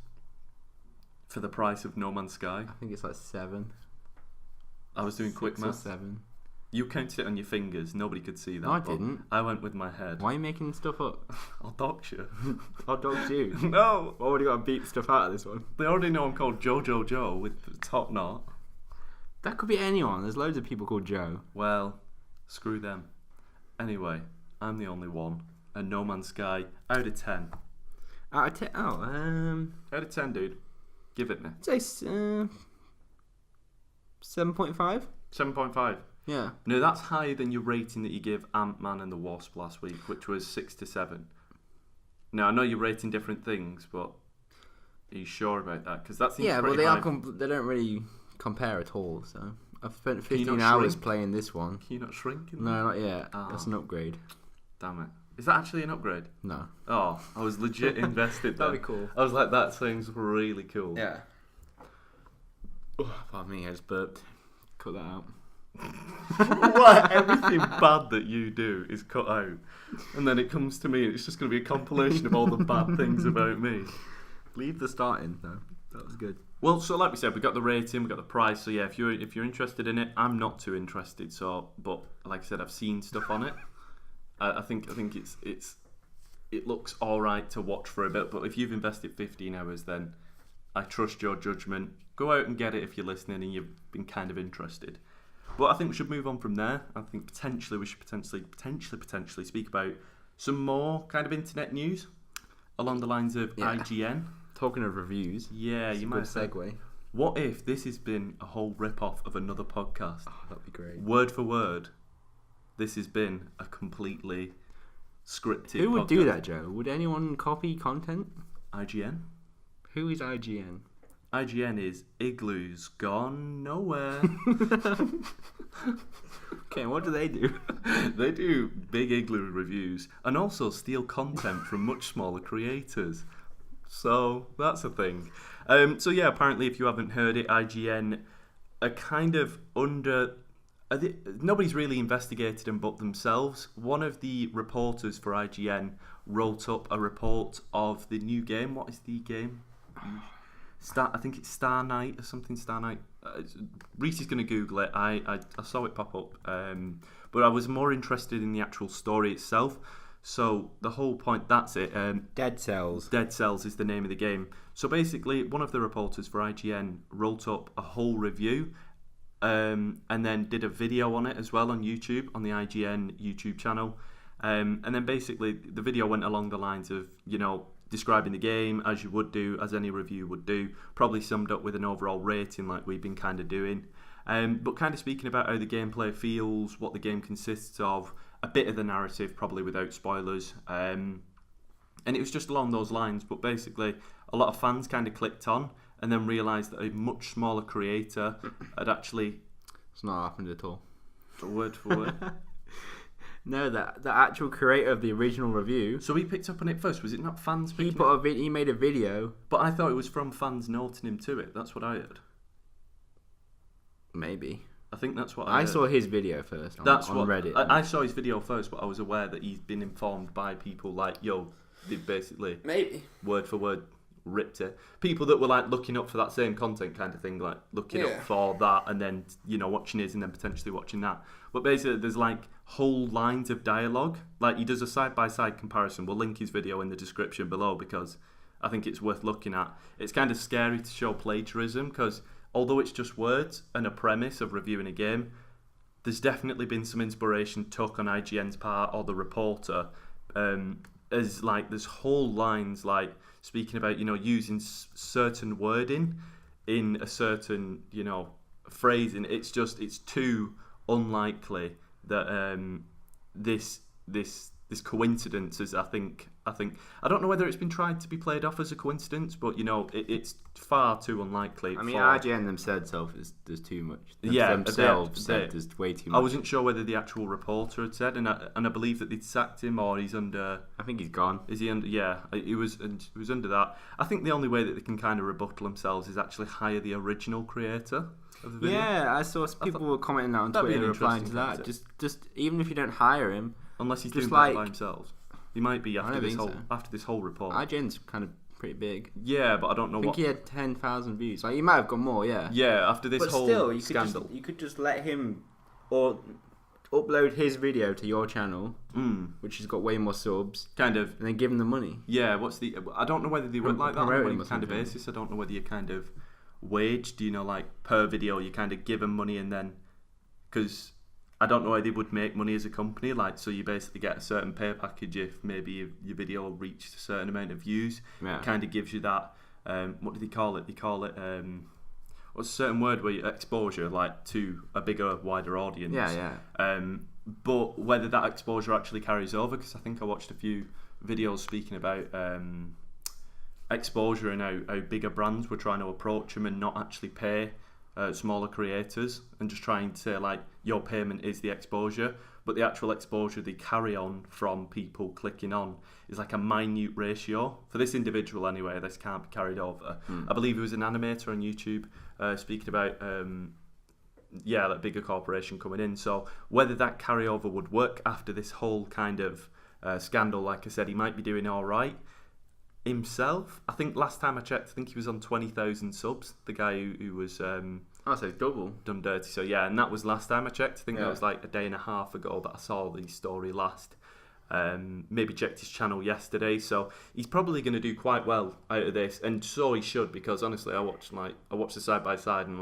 for the price of No Man's Sky. I think it's like 7. I was doing quick 6 or math. 7. You counted it on your fingers. Nobody could see that. No, I but didn't. I went with my head. Why are you making stuff up? I'll dox you. I'll dox you. No! Why would you got to beat stuff out of this one? They already know I'm called Joe with the top knot. That could be anyone. There's loads of people called Joe. Well, screw them. Anyway, I'm the only one. And No Man's Sky, out of 10. Out of 10? Oh, Out of 10, dude. Give it me. I'd say 7.5. 7.5. Yeah. No, that's higher than your rating that you gave Ant-Man and the Wasp last week, which was 6 to 7. Now, I know you're rating different things, but are you sure about that? Because that seems Yeah, but pretty they high. they don't really compare at all. So I've spent Can you 15 not hours shrink? playing this one. Can you not shrink? in No, that? not yet. Ah. That's an upgrade. Damn it. Is that actually an upgrade? No. Oh, I was legit invested there. That'd be cool. I was like, that sounds really cool. Yeah. Oh, pardon me, I just burped. Cut that out. What? Everything bad that you do is cut out. And then it comes to me, and it's just going to be a compilation of all the bad things about me. Leave the start in, though. That was good. Well, so like we said, we got the rating, we got the price. So yeah, if you're interested in it, I'm not too interested. So, but like I said, I've seen stuff on it. I think it looks all right to watch for a bit. But if you've invested 15 hours, then I trust your judgment. Go out and get it if you're listening and you've been kind of interested. But I think we should move on from there. I think potentially we should potentially speak about some more kind of internet news along the lines of IGN. Talking of reviews, yeah, you might segue. What if this has been a whole rip-off of another podcast? Oh, that'd be great. Word for word, this has been a completely scripted Who would podcast. do that, Joe? Would anyone copy content? IGN? Who is IGN? IGN is Igloo's Gone Nowhere. Okay, what do they do? They do big Igloo reviews and also steal content from much smaller creators. So that's a thing. So yeah, apparently if you haven't heard it, IGN are kind of under... nobody's really investigated them but themselves. One of the reporters for IGN wrote up a report of the new game. What is the game? I think it's Star Night or something. Star Night. Rhys is going to Google it. I saw it pop up, but I was more interested in the actual story itself. So the whole point, that's it. Dead Cells. Dead Cells is the name of the game. So basically, one of the reporters for IGN wrote up a whole review, and then did a video on it as well on YouTube, on the IGN YouTube channel. And then basically the video went along the lines of, describing the game as you would do, as any review would do, probably summed up with an overall rating like we've been kind of doing. But kind of speaking about how the gameplay feels, what the game consists of, a bit of the narrative, probably without spoilers. And it was just along those lines, but basically a lot of fans kind of clicked on and then realised that a much smaller creator had actually... It's not happened at all. Word for word. No, the actual creator of the original review. So he picked up on it first. Was it not fans picking He made a video. But I thought it was from fans noting him to it. That's what I heard. Maybe. I think that's what I heard. saw his video first on Reddit. I saw his video first, but I was aware that he's been informed by people like, they basically... Maybe. Word for word ripped it. People that were like looking up for that same content kind of thing, like looking up for that and then, watching his and then potentially watching that. But basically there's like whole lines of dialogue. Like he does a side-by-side comparison. We'll link his video in the description below because I think it's worth looking at. It's kind of scary to show plagiarism because although it's just words and a premise of reviewing a game, there's definitely been some inspiration took on IGN's part or the reporter, as like there's whole lines like speaking about using certain wording in a certain phrasing. It's too unlikely that this coincidence is. I think I don't know whether it's been tried to be played off as a coincidence, but it's far too unlikely. I mean, IGN themselves there's too much. Themselves said there's way too much. I wasn't sure whether the actual reporter had said, and I believe that they'd sacked him or he's under. I think he's gone. Is he under? Yeah, he was under that. I think the only way that they can kind of rebuttal themselves is actually hire the original creator of the video. Yeah, I saw people were commenting that on Twitter, replying to that. Just even if you don't hire him, unless he's just doing that by himself. He might be after this whole report. IGN's kind of pretty big. Yeah, but I don't know. I think he had 10,000 views. Like he might have got more. Yeah. Yeah, after this whole scandal, you could just let him or upload his video to your channel, which has got way more subs, kind of, and then give him the money. Yeah. I don't know whether they went like that on any kind of basis. I don't know whether you kind of waged, like per video, you kind of give them money and then because. I don't know how they would make money as a company, so you basically get a certain pay package if maybe your video reached a certain amount of views. Yeah. It kind of gives you that, what do they call it? They call it, what's a certain word where you exposure, to a bigger, wider audience. Yeah. But whether that exposure actually carries over, because I think I watched a few videos speaking about exposure and how bigger brands were trying to approach them and not actually pay smaller creators and just trying to say your payment is the exposure, but the actual exposure they carry on from people clicking on is like a minute ratio. For this individual anyway, this can't be carried over. I believe he was an animator on YouTube speaking about that bigger corporation coming in. So whether that carryover would work after this whole kind of scandal, like I said, he might be doing all right himself. I think last time I checked, I think he was on 20,000 subs. The guy who was so double done dirty. So yeah, and that was last time I checked. I think that was like a day and a half ago that I saw the story last. Maybe checked his channel yesterday. So he's probably going to do quite well out of this, and so he should, because honestly, I watched the side by side and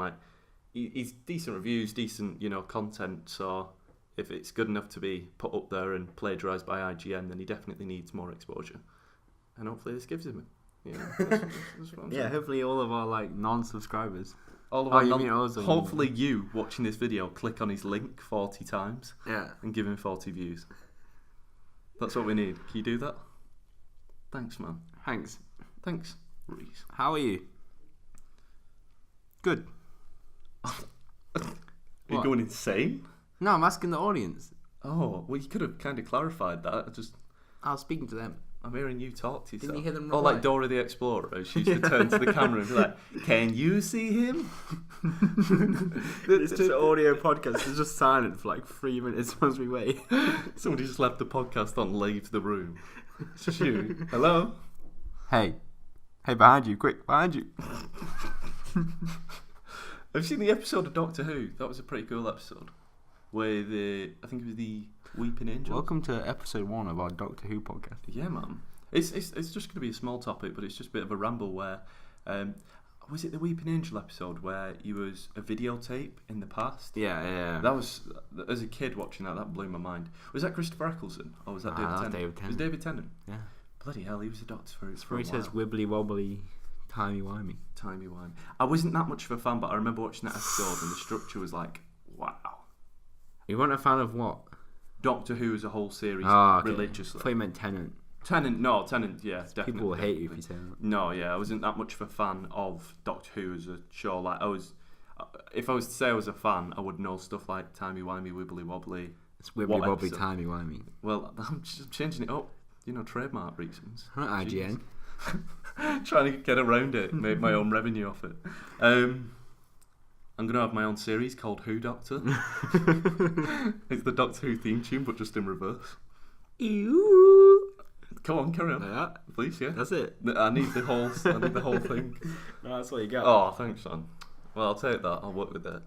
he's decent reviews, decent content. So if it's good enough to be put up there and plagiarised by IGN, then he definitely needs more exposure. And hopefully this gives him it. That's what I'm saying. Hopefully all of our non-subscribers. All of our hopefully you watching this video click on his link 40 times. Yeah. And give him 40 views. That's what we need. Can you do that? Thanks, man. Thanks, Rhys. How are you? Good. Are you going insane? No, I'm asking the audience. Oh, well, you could have kind of clarified that. I was speaking to them. I'm hearing you talk to yourself. Didn't you hear them reply? reply? Like Dora the Explorer. She used to turn to the camera and be like, "Can you see him?" It's just an audio podcast. It's just silent for 3 minutes as we wait. Somebody just left the podcast on, leaves the room. It's just you. Hello? Hey, behind you, quick, behind you. Have you seen the episode of Doctor Who? That was a pretty cool episode. Where I think it was the Weeping Angels. Welcome to episode 1 of our Doctor Who podcast. Yeah, man. It's just going to be a small topic, but it's just a bit of a ramble where... was it the Weeping Angel episode where he was a videotape in the past? Yeah. That was... As a kid watching that blew my mind. Was that Christopher Eccleston? Or was that David Tennant? David Tennant. It was David Tennant? Yeah. Bloody hell, he was a doctor for a Where he says wibbly wobbly, timey-wimey. Timey-wimey. I wasn't that much of a fan, but I remember watching that episode and the structure was like, wow. You weren't a fan of what? Doctor Who as a whole series, okay. Religiously. I thought you meant Tennant. Tennant, yeah, definitely. People will hate you if you say that. No, yeah, I wasn't that much of a fan of Doctor Who as a show. If I was to say I was a fan, I would know stuff like timey-wimey, wibbly-wobbly. It's wibbly-wobbly, timey-wimey. Well, I'm just changing it up, trademark reasons. Not IGN. Trying to get around it, make my own revenue off it. I'm going to have my own series called Who Doctor. It's the Doctor Who theme tune, but just in reverse. Ew. Come on, carry on. Yeah. Please, yeah. That's it. I need the whole thing. No, that's what you got. Oh, thanks, son. Well, I'll take that. I'll work with it.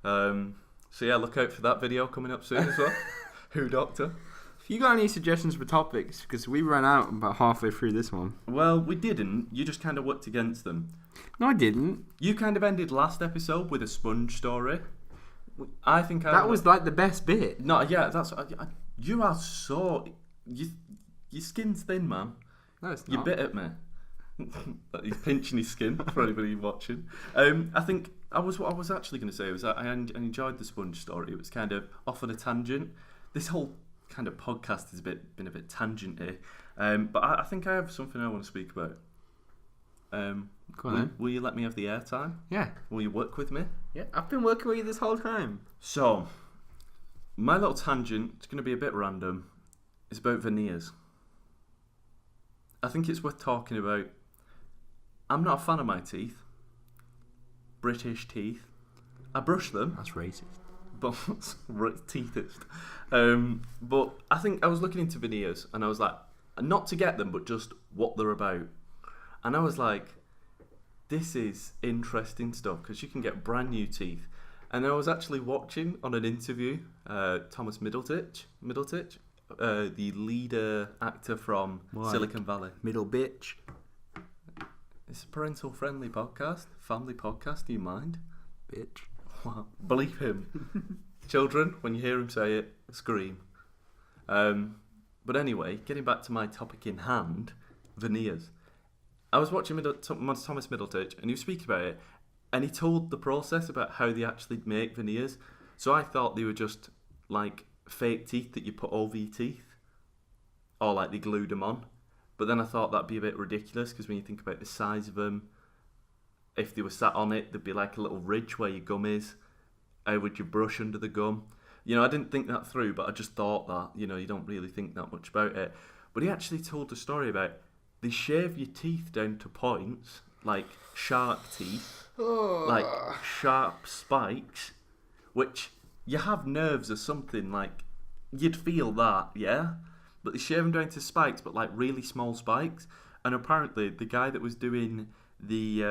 So yeah, look out for that video coming up soon as well. Who Doctor? If you got any suggestions for topics, because we ran out about halfway through this one. Well, we didn't. You just kind of worked against them. No, I didn't. You kind of ended last episode with a sponge story. I think that was the best bit. No, yeah, that's. You are so. Your skin's thin, man. No, it's not. You bit at me. He's pinching his skin for anybody watching. I think what I was actually going to say was that I enjoyed the sponge story. It was kind of off on a tangent. This whole kind of podcast has been a bit tangenty, but I think I have something I want to speak about. Go on then. Will you let me have the airtime? Yeah. Will you work with me? Yeah, I've been working with you this whole time. So, my little tangent, it's going to be a bit random. It's about veneers. I think it's worth talking about. I'm not a fan of my teeth. British teeth. I brush them. That's racist. But teethist. But I think I was looking into veneers and I was like, not to get them, but just what they're about. And I was like, this is interesting stuff because you can get brand new teeth. And I was actually watching on an interview Thomas Middleditch, the leader actor from Silicon Valley. Middle bitch. It's a parental friendly podcast, family podcast, do you mind? Bitch. Wow. Believe him. Children, when you hear him say it, scream. But anyway, getting back to my topic in hand, veneers. I was watching Thomas Middleditch and he was speaking about it and he told the process about how they actually make veneers. So I thought they were just like fake teeth that you put over your teeth or like they glued them on. But then I thought that'd be a bit ridiculous because when you think about the size of them, if they were sat on it, there'd be like a little ridge where your gum is. How would you brush under the gum? I didn't think that through, but I just thought that, you don't really think that much about it. But he actually told a story about they shave your teeth down to points, like shark teeth, like sharp spikes, which you have nerves or something, like you'd feel that, yeah? But they shave them down to spikes, but like really small spikes. And apparently the guy that was doing the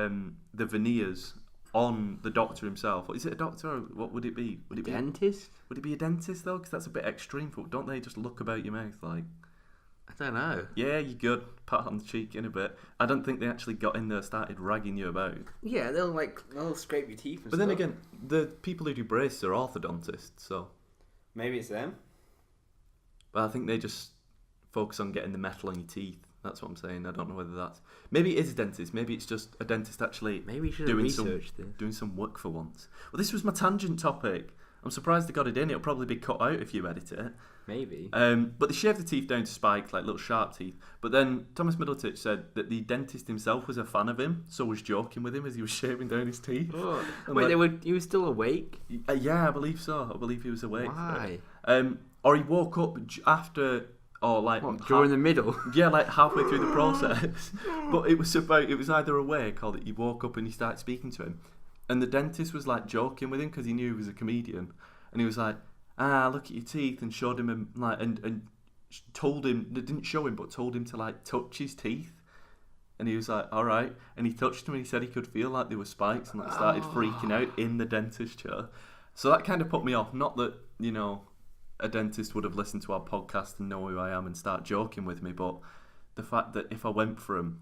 veneers on the doctor himself, is it a doctor or what would it be? Would it be dentist? Would it be a dentist though? Because that's a bit extreme. Don't they just look about your mouth like? I don't know. Yeah, you're good. Pat on the cheek in a bit. I don't think they actually got in there and started ragging you about. Yeah, they'll scrape your teeth and But stuff. then again, the people who do braces are orthodontists, so... Maybe it's them. But I think they just focus on getting the metal on your teeth. That's what I'm saying. I don't know whether that's... Maybe it is a dentist. Maybe it's just a dentist actually Maybe you should have researched this. Doing some work for once. Well, this was my tangent topic. I'm surprised they got it in. It'll probably be cut out if you edit it. Maybe. But they shaved the teeth down to spikes, like little sharp teeth. But then Thomas Middletich said that the dentist himself was a fan of him, so was joking with him as he was shaving down his teeth. Oh. Wait, he was still awake? Yeah, I believe so. I believe he was awake. Why? Or he woke up after... Or like what, during the middle? Yeah, like halfway through the process. But it was either awake or that he woke up and he started speaking to him. And the dentist was like joking with him because he knew he was a comedian. And he was like, look at your teeth, and showed him and told him, didn't show him, but told him to like touch his teeth. And he was like, all right. And he touched them and he said he could feel like there were spikes and like started freaking out in the dentist chair. So that kind of put me off. Not that, a dentist would have listened to our podcast and know who I am and start joking with me, but the fact that if I went for him,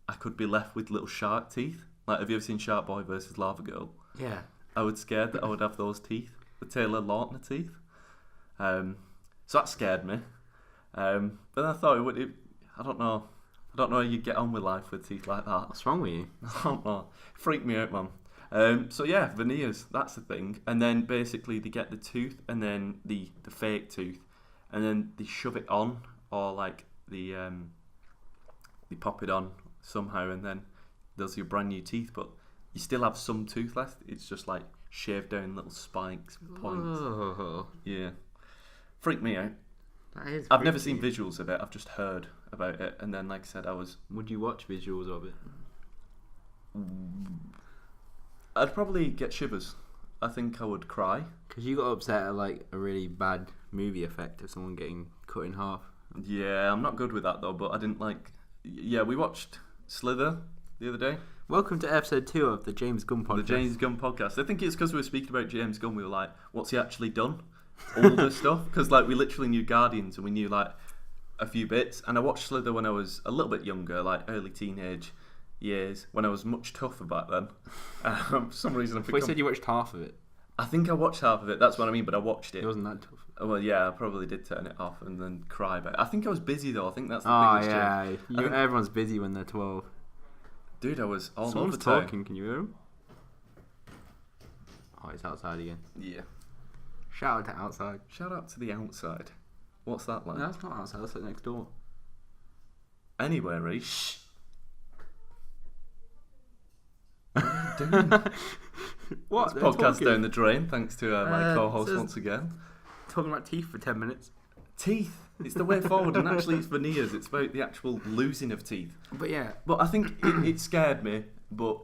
I could be left with little shark teeth. Like, have you ever seen Shark Boy versus Lava Girl? Yeah. I was scared that I would have those teeth, the Taylor Lautner teeth. So that scared me. But then I thought I don't know how you get on with life with teeth like that. What's wrong with you? I don't know. Freaked me out, man. So yeah, veneers, that's the thing. And then basically they get the tooth and then the fake tooth, and then they shove it on, or like they pop it on somehow, and then there's your brand new teeth, but you still have some tooth left. It's just like shaved down little spikes, points. Oh. Yeah. Freaked me out. I've never seen visuals of it, I've just heard about it, and then like I said, Would you watch visuals of it? I'd probably get shivers. I think I would cry. Because you got upset at like a really bad movie effect of someone getting cut in half. Yeah, I'm not good with that though, but I didn't like... Yeah, we watched Slither the other day. Welcome to episode 2 of the James Gunn podcast. The James Gunn podcast. I think it's because we were speaking about James Gunn, we were like, what's he actually done? Older stuff. Because like we literally knew Guardians and we knew like a few bits. And I watched Slither when I was a little bit younger, like early teenage years, when I was much tougher back then. For some reason I said you watched half of it. I think I watched half of it, that's what I mean, but I watched it. It wasn't that tough. Well, yeah, I probably did turn it off and then cry about it. I think I was busy though, I think that's the biggest change. Everyone's busy when they're 12. Dude, I was all Someone's over town. talking, can you hear him? Oh, it's outside again. Yeah. Shout out to outside. Shout out to the outside. What's that like? No, that's not outside, that's like next door. Anyway, Rhys. What are you doing? What? This podcast down the drain, thanks to my co-host once again. Talking about teeth for 10 minutes. Teeth. It's the way forward, and actually it's veneers. It's about the actual losing of teeth. But yeah. But I think it scared me, but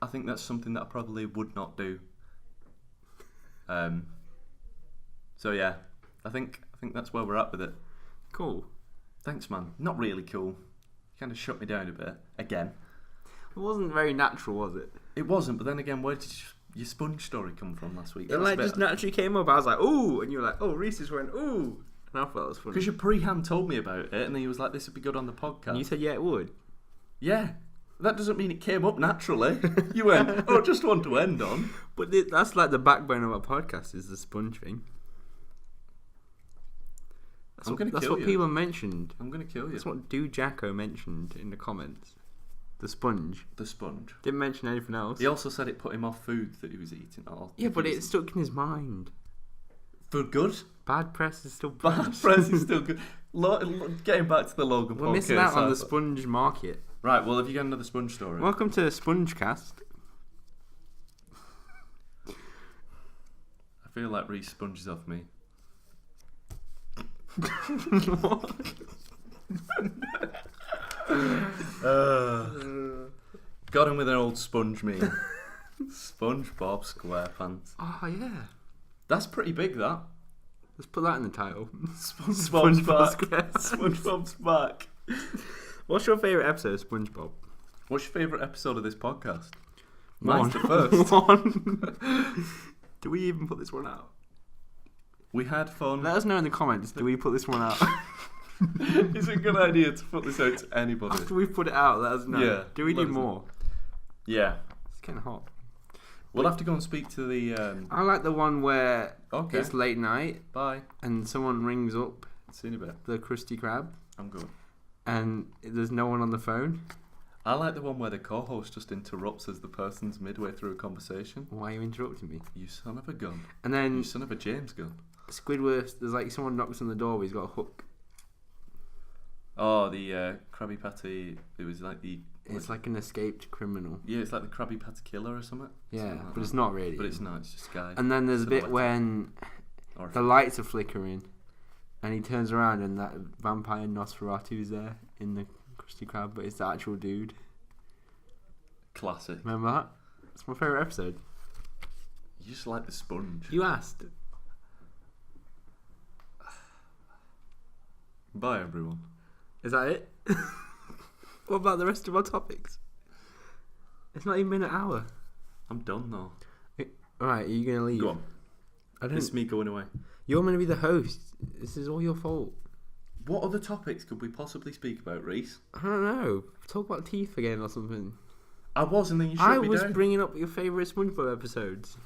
I think that's something that I probably would not do. So yeah, I think that's where we're at with it. Cool. Thanks, man. Not really cool. You kind of shut me down a bit again. It wasn't very natural, was it? It wasn't, but then again, where did your sponge story come from last week? It like just naturally came up. I was like, ooh, and you were like, oh, Rhys is went, ooh. And I thought it was funny. Because your pre-hand told me about it, and then he was like, this would be good on the podcast. And you said, yeah, it would. Yeah. That doesn't mean it came up naturally. You went, oh, just one to end on. But that's like the backbone of our podcast, is the sponge thing. I'm going to kill you. That's what people mentioned. I'm going to kill you. That's what DudeJako mentioned in the comments. The sponge. The sponge. Didn't mention anything else. He also said it put him off food that he was eating. Yeah, but it stuck in his mind. For good? Bad press is still bad. Press is still good. Getting back to the Logan podcast. We're missing out on the sponge market. Right, well, have you got another sponge story? Welcome to the Spongecast. I feel like Rhys sponges off me. What? Got him with an old sponge meme. SpongeBob SquarePants. Oh, yeah. That's pretty big, that. Let's put that in the title. SpongeBob's back. SpongeBob's back. What's your favourite episode of SpongeBob? What's your favourite episode of this podcast? One. Mine's the first. One. Do we even put this one out? We had fun. Let us know in the comments. Do we put this one out? It's a good idea to put this out to anybody. After we've put it out, let us know. Yeah, Do we do more? Yeah. It's kind of hot. We'll have to go and speak to the... I like the one where Okay. it's late night Bye. and someone rings up See you in a bit. the Krusty Krab I'm good. and there's no one on the phone. I like the one where the co-host just interrupts as the person's midway through a conversation. Why are you interrupting me? You son of a gun. And then You son of a James gun. Squidward, there's like someone knocks on the door, but he's got a hook. Oh, the Krabby Patty... It was like the... It's like an escaped criminal. Yeah, it's like the Krabby Patty Killer or something. Yeah, Something like but that. it's not really. But it's not, it's just a guy. And then there's a bit silhouetted. when Or the lights are flickering and he turns around and that vampire Nosferatu is there in the Krusty Krab, but it's the actual dude. Classic. Remember that? It's my favourite episode. You just like the sponge. You asked. Bye, everyone. Is that it? What about the rest of our topics? It's not even been an hour. I'm done, though. Alright, are you going to leave? Go on. I don't... It's me going away. You're meant to be the host. This is all your fault. What other topics could we possibly speak about, Rhys? I don't know. Talk about teeth again or something. I was, and then you shut I me was down. bringing up your favourite SpongeBob episodes.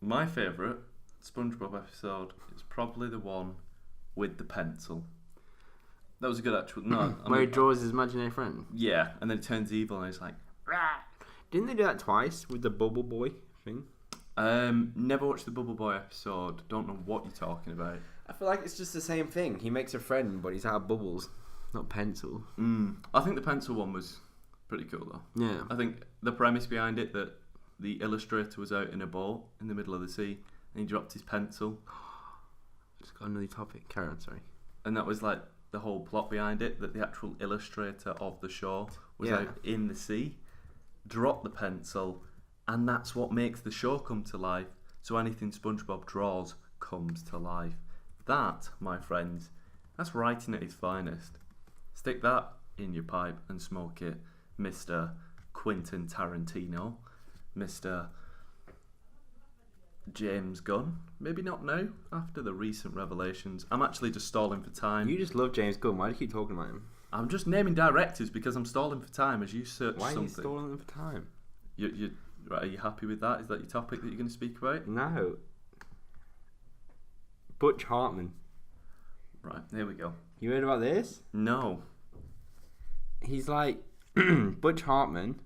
My favourite SpongeBob episode is probably the one with the pencil. That was a good actual... No, Where he draws his imaginary friend. Yeah, and then it turns evil and it's like... Didn't they do that twice with the Bubble Boy thing? Never watched the Bubble Boy episode. Don't know what you're talking about. I feel like it's just the same thing. He makes a friend, but he's out of bubbles, not pencil. I think the pencil one was pretty cool, though. Yeah. I think the premise behind it, that the illustrator was out in a boat in the middle of the sea and he dropped his pencil. Just got another topic. Carry on, sorry. And that was like the whole plot behind it, that the actual illustrator of the show was out in the sea, dropped the pencil, and that's what makes the show come to life. So anything SpongeBob draws comes to life. That, my friends, that's writing at its finest. Stick that in your pipe and smoke it, Mr. Quentin Tarantino, Mr. James Gunn. Maybe not now, after the recent revelations. I'm actually just stalling for time. You just love James Gunn. Why do you keep talking about him? I'm just naming directors because I'm stalling for time as you search Why something. are you stalling them for time? Right, are you happy with that? Is that your topic that you're going to speak about? No. Butch Hartman. Right, there we go. You heard about this? No. He's like... Butch Hartman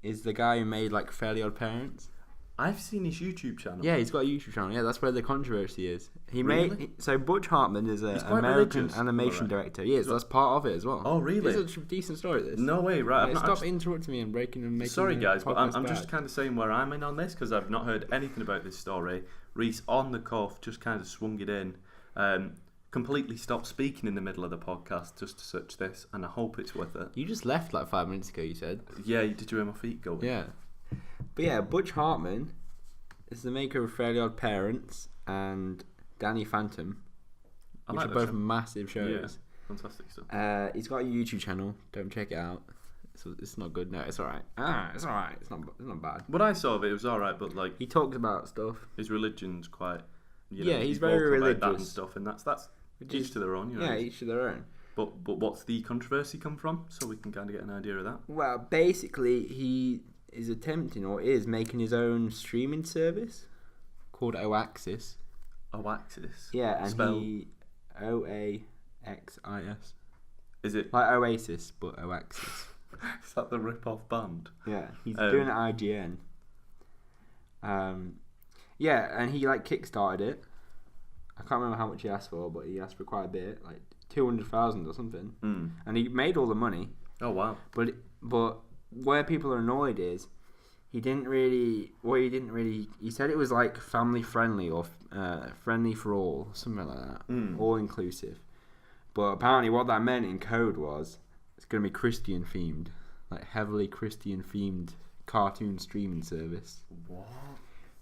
is the guy who made like Fairly Odd Parents. I've seen his YouTube channel. Yeah, he's got a YouTube channel. Yeah, that's where the controversy is. He Really? So Butch Hartman is an quite American religious, animation right? director. Yes, that's part of it as well. Oh, really? It's a decent story, this. No way, right. Yeah, I've not stop actually... interrupting me and breaking and making. Sorry, the guys, but I'm podcast just bad. kind of saying where I'm in on this because I've not heard anything about this story. Rhys, on the cuff, just kind of swung it in. Completely stopped speaking in the middle of the podcast just to search this, and I hope it's worth it. You just left like 5 minutes ago. You said. Yeah, did you hear my feet going? Yeah. But yeah, Butch Hartman is the maker of Fairly Odd Parents and Danny Phantom, I which like are that both show. massive shows. Fantastic stuff. He's got a YouTube channel. Don't check it out. It's not good. No, it's alright. It's alright. It's not bad. What I saw of it was alright, but like He talks about stuff. his religion's quite. Yeah, he's very vocal about that and religious. stuff, and that's each to their own. You know? Yeah, each to their own. But what's the controversy come from? So we can kind of get an idea of that. Well, basically, he is attempting or is making his own streaming service called OAXIS. OAXIS. Yeah, and Spell. he OAXIS. Is it? Like Oasis, but OAXIS. Is that the rip-off band? Yeah, he's doing it at IGN. Yeah, and he like kickstarted it. I can't remember how much he asked for, but he asked for quite a bit, like 200,000 or something. And he made all the money. Oh wow! But where people are annoyed is he didn't really. He said it was like family friendly or friendly for all, something like that, all inclusive. But apparently, what that meant in code was it's going to be Christian themed, like heavily Christian themed cartoon streaming service. What?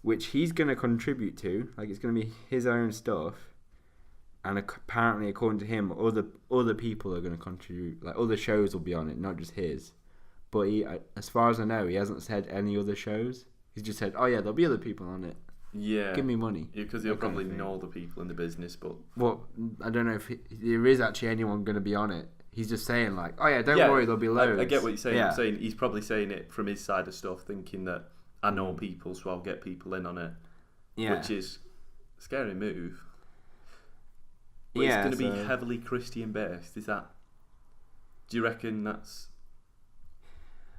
Which he's going to contribute to. Like it's going to be his own stuff. And apparently, according to him, other people are going to contribute. Like other shows will be on it, not just his. But he, as far as I know, he hasn't said any other shows. He's just said, "Oh yeah, there'll be other people on it." Yeah. Give me money. Because he'll probably know the people in the business, but... Well, I don't know if there is actually anyone going to be on it. He's just saying like, oh yeah, don't worry, there'll be loads. I get what you're saying. Yeah. I'm saying he's probably saying it from his side of stuff, thinking that I know people, so I'll get people in on it. Yeah. Which is a scary move. But it's going to be heavily Christian based. Is that? Do you reckon that's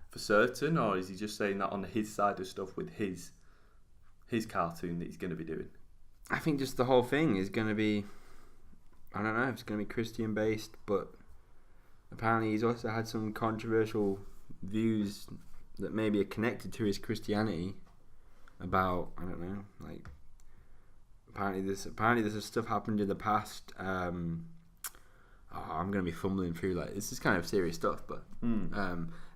for certain, or is he just saying that on his side of stuff with his cartoon that he's going to be doing? I think just the whole thing is going to be, I don't know if it's going to be Christian based, but apparently he's also had some controversial views that maybe are connected to his Christianity about, I don't know, like apparently this stuff happened in the past. I'm going to be fumbling through, like, this is kind of serious stuff, but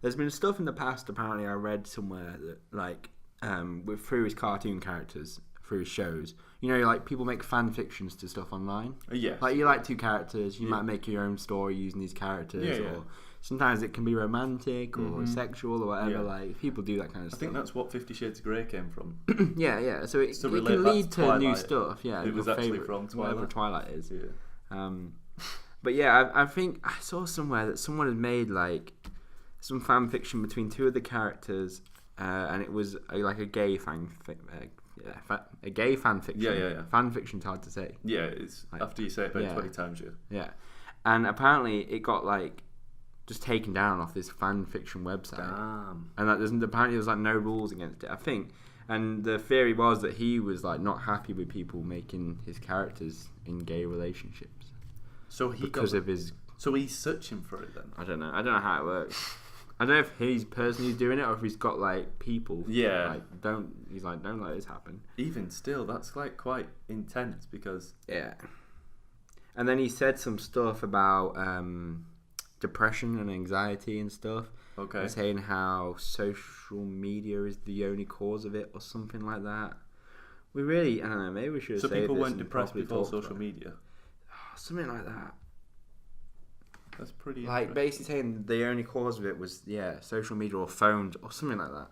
there's been stuff in the past, apparently I read somewhere that, like, through his cartoon characters, through his shows, you know, like, people make fan fictions to stuff online. Yeah. Like, you like two characters, you might make your own story using these characters, or sometimes it can be romantic or sexual or whatever. Like, people do that kind of stuff. I think that's what 50 Shades of Grey came from. yeah. So it can lead to new stuff. Yeah, it was actually from Twilight. Whatever Twilight is. Yeah. But yeah, I think I saw somewhere that someone had made like some fan fiction between two of the characters, and it was like a gay fan fiction. Yeah. Fan fiction's hard to say. Yeah, it's like, after you say it about 20 times. Yeah, and apparently it got like just taken down off this fan fiction website. Damn. And that apparently there's like no rules against it, I think. And the theory was that he was like not happy with people making his characters in gay relationships. So he's searching for it then. I don't know how it works. I don't know if he's personally doing it or if he's got like people. Yeah. Like don't let this happen. Even still, that's like quite intense because And then he said some stuff about depression and anxiety and stuff. Okay. Saying how social media is the only cause of it or something like that. I don't know, maybe we should. So people weren't depressed before social media. Something like that. That's pretty. Like basically saying the only cause of it was social media or phones or something like that.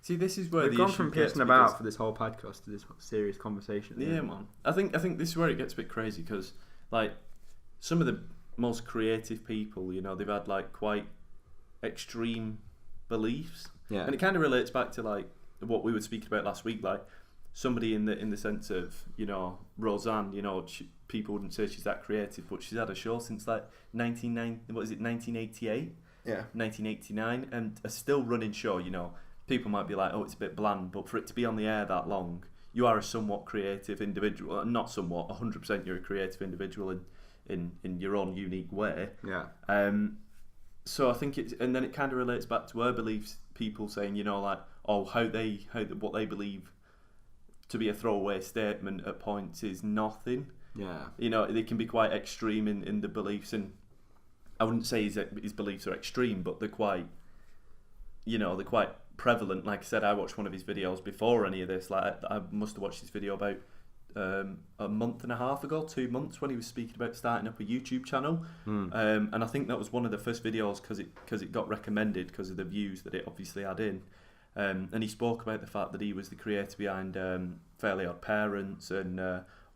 See, this is where we've gone from pissing about for this whole podcast to this serious conversation. Yeah, man. I think this is where it gets a bit crazy because like some of the most creative people, you know, they've had like quite extreme beliefs. Yeah. And it kind of relates back to like what we were speaking about last week, like somebody in the sense of, you know, Roseanne, you know, people wouldn't say she's that creative, but she's had a show since like 1988? Yeah. 1989, and a still running show, you know. People might be like, oh, it's a bit bland, but for it to be on the air that long, you are a somewhat creative individual. Not somewhat, 100% you're a creative individual in your own unique way. Yeah. So I think and then it kind of relates back to her beliefs, people saying, you know, like, oh, what they believe to be a throwaway statement at points is nothing. Yeah. You know, they can be quite extreme in the beliefs, and I wouldn't say his beliefs are extreme, but they're quite prevalent. Like I said, I watched one of his videos before any of this. Like I must have watched his video about a month and a half ago, 2 months, when he was speaking about starting up a YouTube channel. And I think that was one of the first videos because it got recommended because of the views that it obviously had in. And he spoke about the fact that he was the creator behind Fairly Odd Parents and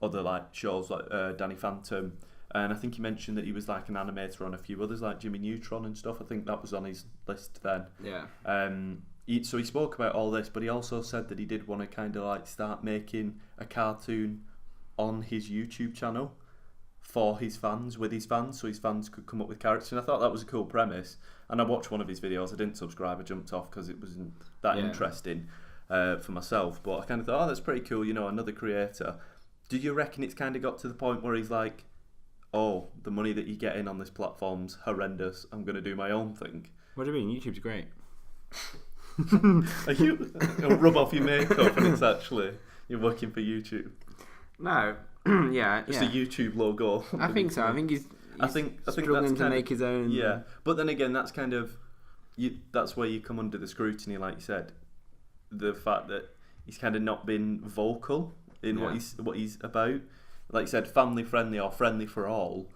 other like shows like Danny Phantom. And I think he mentioned that he was like an animator on a few others like Jimmy Neutron and stuff. I think that was on his list then. Yeah. So he spoke about all this, but he also said that he did want to kind of like start making a cartoon on his YouTube channel for his fans, with his fans, so his fans could come up with characters. And I thought that was a cool premise. And I watched one of his videos. I didn't subscribe. I jumped off because it wasn't that interesting for myself. But I kind of thought, oh, that's pretty cool. You know, another creator. Do you reckon it's kind of got to the point where he's like, oh, the money that you're getting on this platform's horrendous. I'm going to do my own thing. What do you mean? YouTube's great. Are you rub off your makeup and it's actually you're working for YouTube? No. Just a YouTube logo. I think so. I think he's struggling that's to make his own. Yeah, but then again, that's kind of that's where you come under the scrutiny, like you said. The fact that he's kind of not been vocal in what he's about. Like you said, family friendly or friendly for all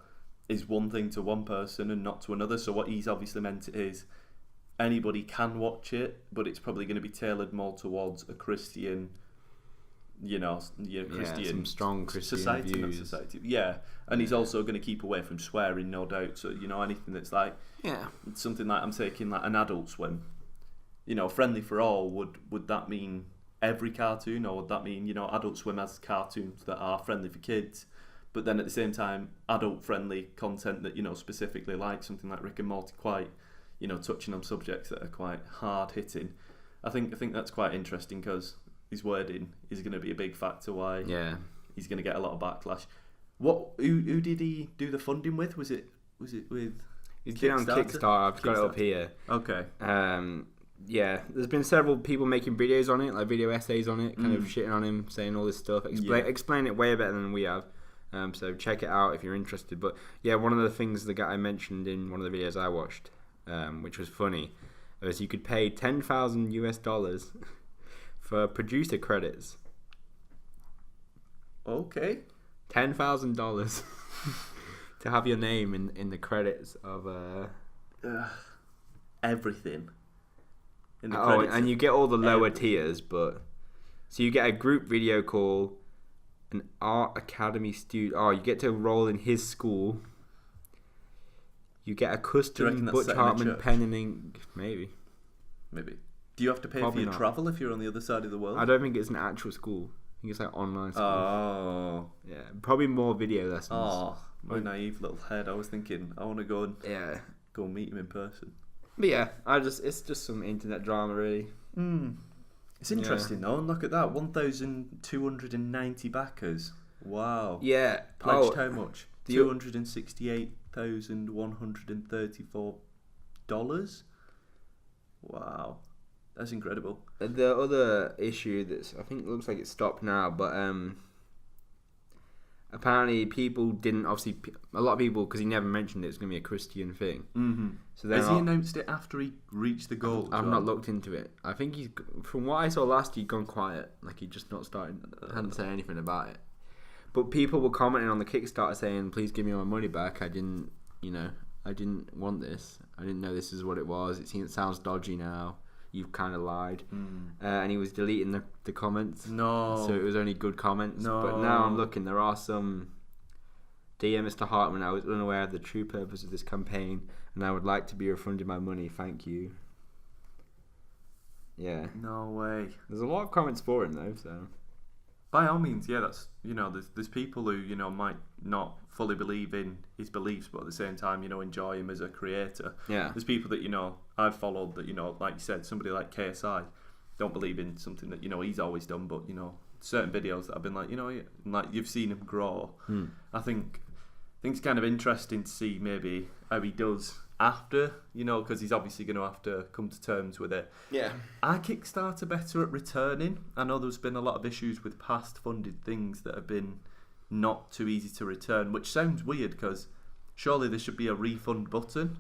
is one thing to one person and not to another. So what he's obviously meant is anybody can watch it, but it's probably going to be tailored more towards a Christian your Christian, some strong Christian views. Society. Yeah, and he's also going to keep away from swearing, no doubt. So anything that's like something like I'm taking like an Adult Swim, friendly for all. Would that mean every cartoon, or would that mean Adult Swim has cartoons that are friendly for kids, but then at the same time adult friendly content that specifically like something like Rick and Morty, quite touching on subjects that are quite hard hitting. I think that's quite interesting because his wording is going to be a big factor why he's going to get a lot of backlash. Who did he do the funding with? Was it with? He's been on Kickstarter. I've got it up here. Okay. There's been several people making videos on it, like video essays on it, kind of shitting on him, saying all this stuff, explain it way better than we have. So check it out if you're interested. But one of the things the guy mentioned in one of the videos I watched, which was funny, was you could pay $10,000 for producer credits. Okay. $10,000 to have your name in the credits of everything. In the credits. And you get all the lower tiers, but so you get a group video call, an art academy student. Oh, you get to enroll in his school. You get a custom Butch Hartman pen and ink. Maybe. Do you have to pay for your travel if you're on the other side of the world? I don't think it's an actual school. I think it's like online school. Oh. Yeah, probably more video lessons. Oh, my naive little head. I was thinking, I want to go and go meet him in person. But it's just some internet drama, really. It's interesting though. Look at that, 1,290 backers. Wow. Yeah. Pledged how much? $268,134. Wow, that's incredible. The other issue I think looks like it's stopped now, but apparently people didn't. Obviously, a lot of people, because he never mentioned it was going to be a Christian thing. Mm-hmm. So has he announced it after he reached the goal? I've not looked into it. I think from what I saw last, he'd gone quiet. Like he'd just not started, hadn't said anything about it. But people were commenting on the Kickstarter saying, "Please give me my money back. I didn't want this. I didn't know this is what it was. It sounds dodgy now. You've kind of lied." And he was deleting the comments. No. So it was only good comments. No. But now I'm looking. There are some. Dear Mr. Hartman, I was unaware of the true purpose of this campaign, and I would like to be refunded my money. Thank you. Yeah. No way. There's a lot of comments for him though. So. By all means, that's there's people who might not fully believe in his beliefs, but at the same time enjoy him as a creator. Yeah. There's people that I've followed that like you said, somebody like KSI don't believe in something that he's always done, but certain videos that I've been like like you've seen him grow. I think it's kind of interesting to see maybe how he does after, because he's obviously going to have to come to terms with it. Yeah. Are Kickstarter better at returning? I know there's been a lot of issues with past funded things that have been not too easy to return, which sounds weird because surely there should be a refund button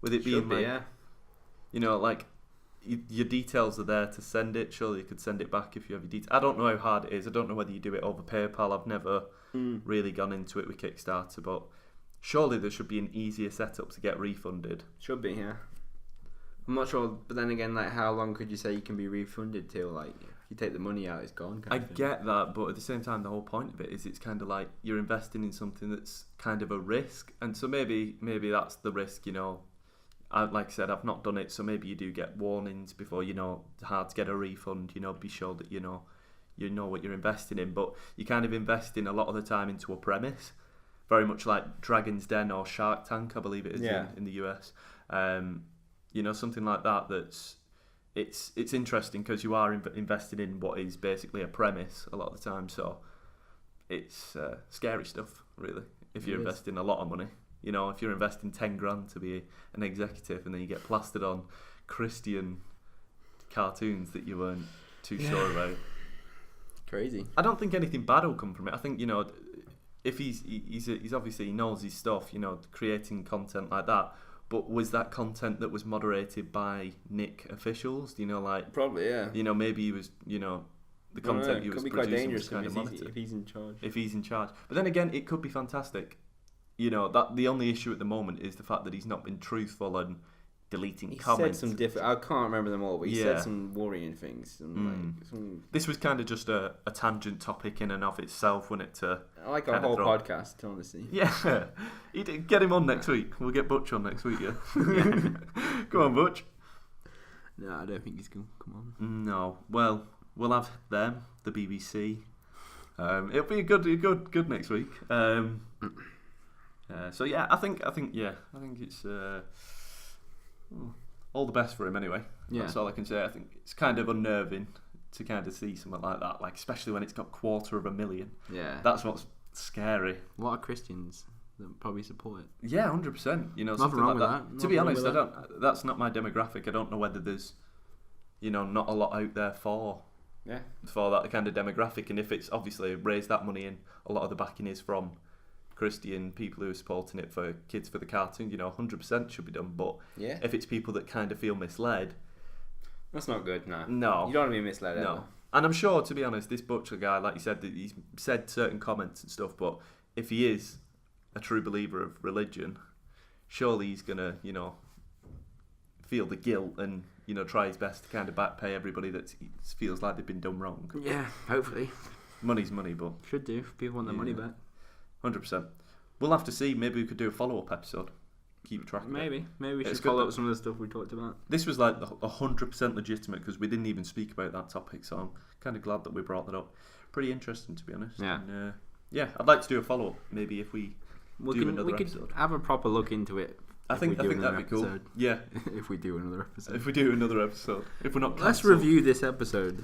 with it being like, like your details are there to send it. Surely you could send it back if you have your details. I don't know how hard it is. I don't know whether you do it over PayPal. I've never really gone into it with Kickstarter, but surely there should be an easier setup to get refunded. Should be, yeah. I'm not sure, but then again, like, how long could you say you can be refunded till? Like, if you take the money out, it's gone. I get that, but at the same time, the whole point of it is it's kind of like you're investing in something that's kind of a risk, and so maybe that's the risk. Like I said, I've not done it, so maybe you do get warnings before hard to get a refund. Be sure that you know what you're investing in, but you kind of invest in a lot of the time into a premise. Very much like Dragon's Den or Shark Tank, I believe it is in the US. Something like that. It's interesting because you are invested in what is basically a premise a lot of the time. So it's scary stuff, really. If you're investing a lot of money, if you're investing 10 grand to be an executive, and then you get plastered on Christian cartoons that you weren't too sure about. Crazy. I don't think anything bad will come from it. I think if he's obviously he knows his stuff, creating content like that. But was that content that was moderated by Nick officials? Probably, yeah. Maybe he was, the content he was producing quite dangerous was kind of monitored. if he's in charge. If he's in charge, but then again, it could be fantastic. That the only issue at the moment is the fact that he's not been truthful, and deleting He comments. said some different. I can't remember them all, but he Yeah. said some worrying things. And This was kind of just a tangent topic in and of itself, wasn't it? To I like our whole podcast, honestly. Yeah, get him on next week. We'll get Butch on next week. Yeah. Come on, Butch. No, I don't think he's going to come on. No. Well, we'll have them, the BBC. It'll be a good next week. So yeah, I think it's all the best for him anyway. Yeah. That's all I can say. I think it's kind of unnerving to kind of see something like that, like especially when it's got 250,000. Yeah. That's what's scary. A lot of Christians that probably support it. Yeah, 100%. You know, Nothing something wrong like with that. that. To be Nothing honest, wrong with that's not my demographic. I don't know whether there's, not a lot out there for that kind of demographic. And if it's obviously raised that money in, a lot of the backing is from Christian people who are supporting it for Kids for the Cartoon. 100% should be done. But if it's people that kind of feel misled, that's not good. No. You don't want to be misled ever. No. And I'm sure, to be honest, this Butcher guy, like you said, that he's said certain comments and stuff. But if he is a true believer of religion, surely he's gonna, feel the guilt and try his best to kind of back pay everybody that feels like they've been done wrong. Yeah, hopefully. Money's money, but should do if people want their money back. 100%. We'll have to see. Maybe we could do a follow-up episode. Keep track of it. Maybe we should follow up some of the stuff we talked about. This was like 100% legitimate because we didn't even speak about that topic, so I'm kind of glad that we brought that up. Pretty interesting, to be honest. Yeah. And, I'd like to do a follow-up. Maybe if we do another episode. Could have a proper look into it. I think that'd be cool. Yeah. If we do another episode. If we do another episode. If we're not cancelled. Let's review this episode.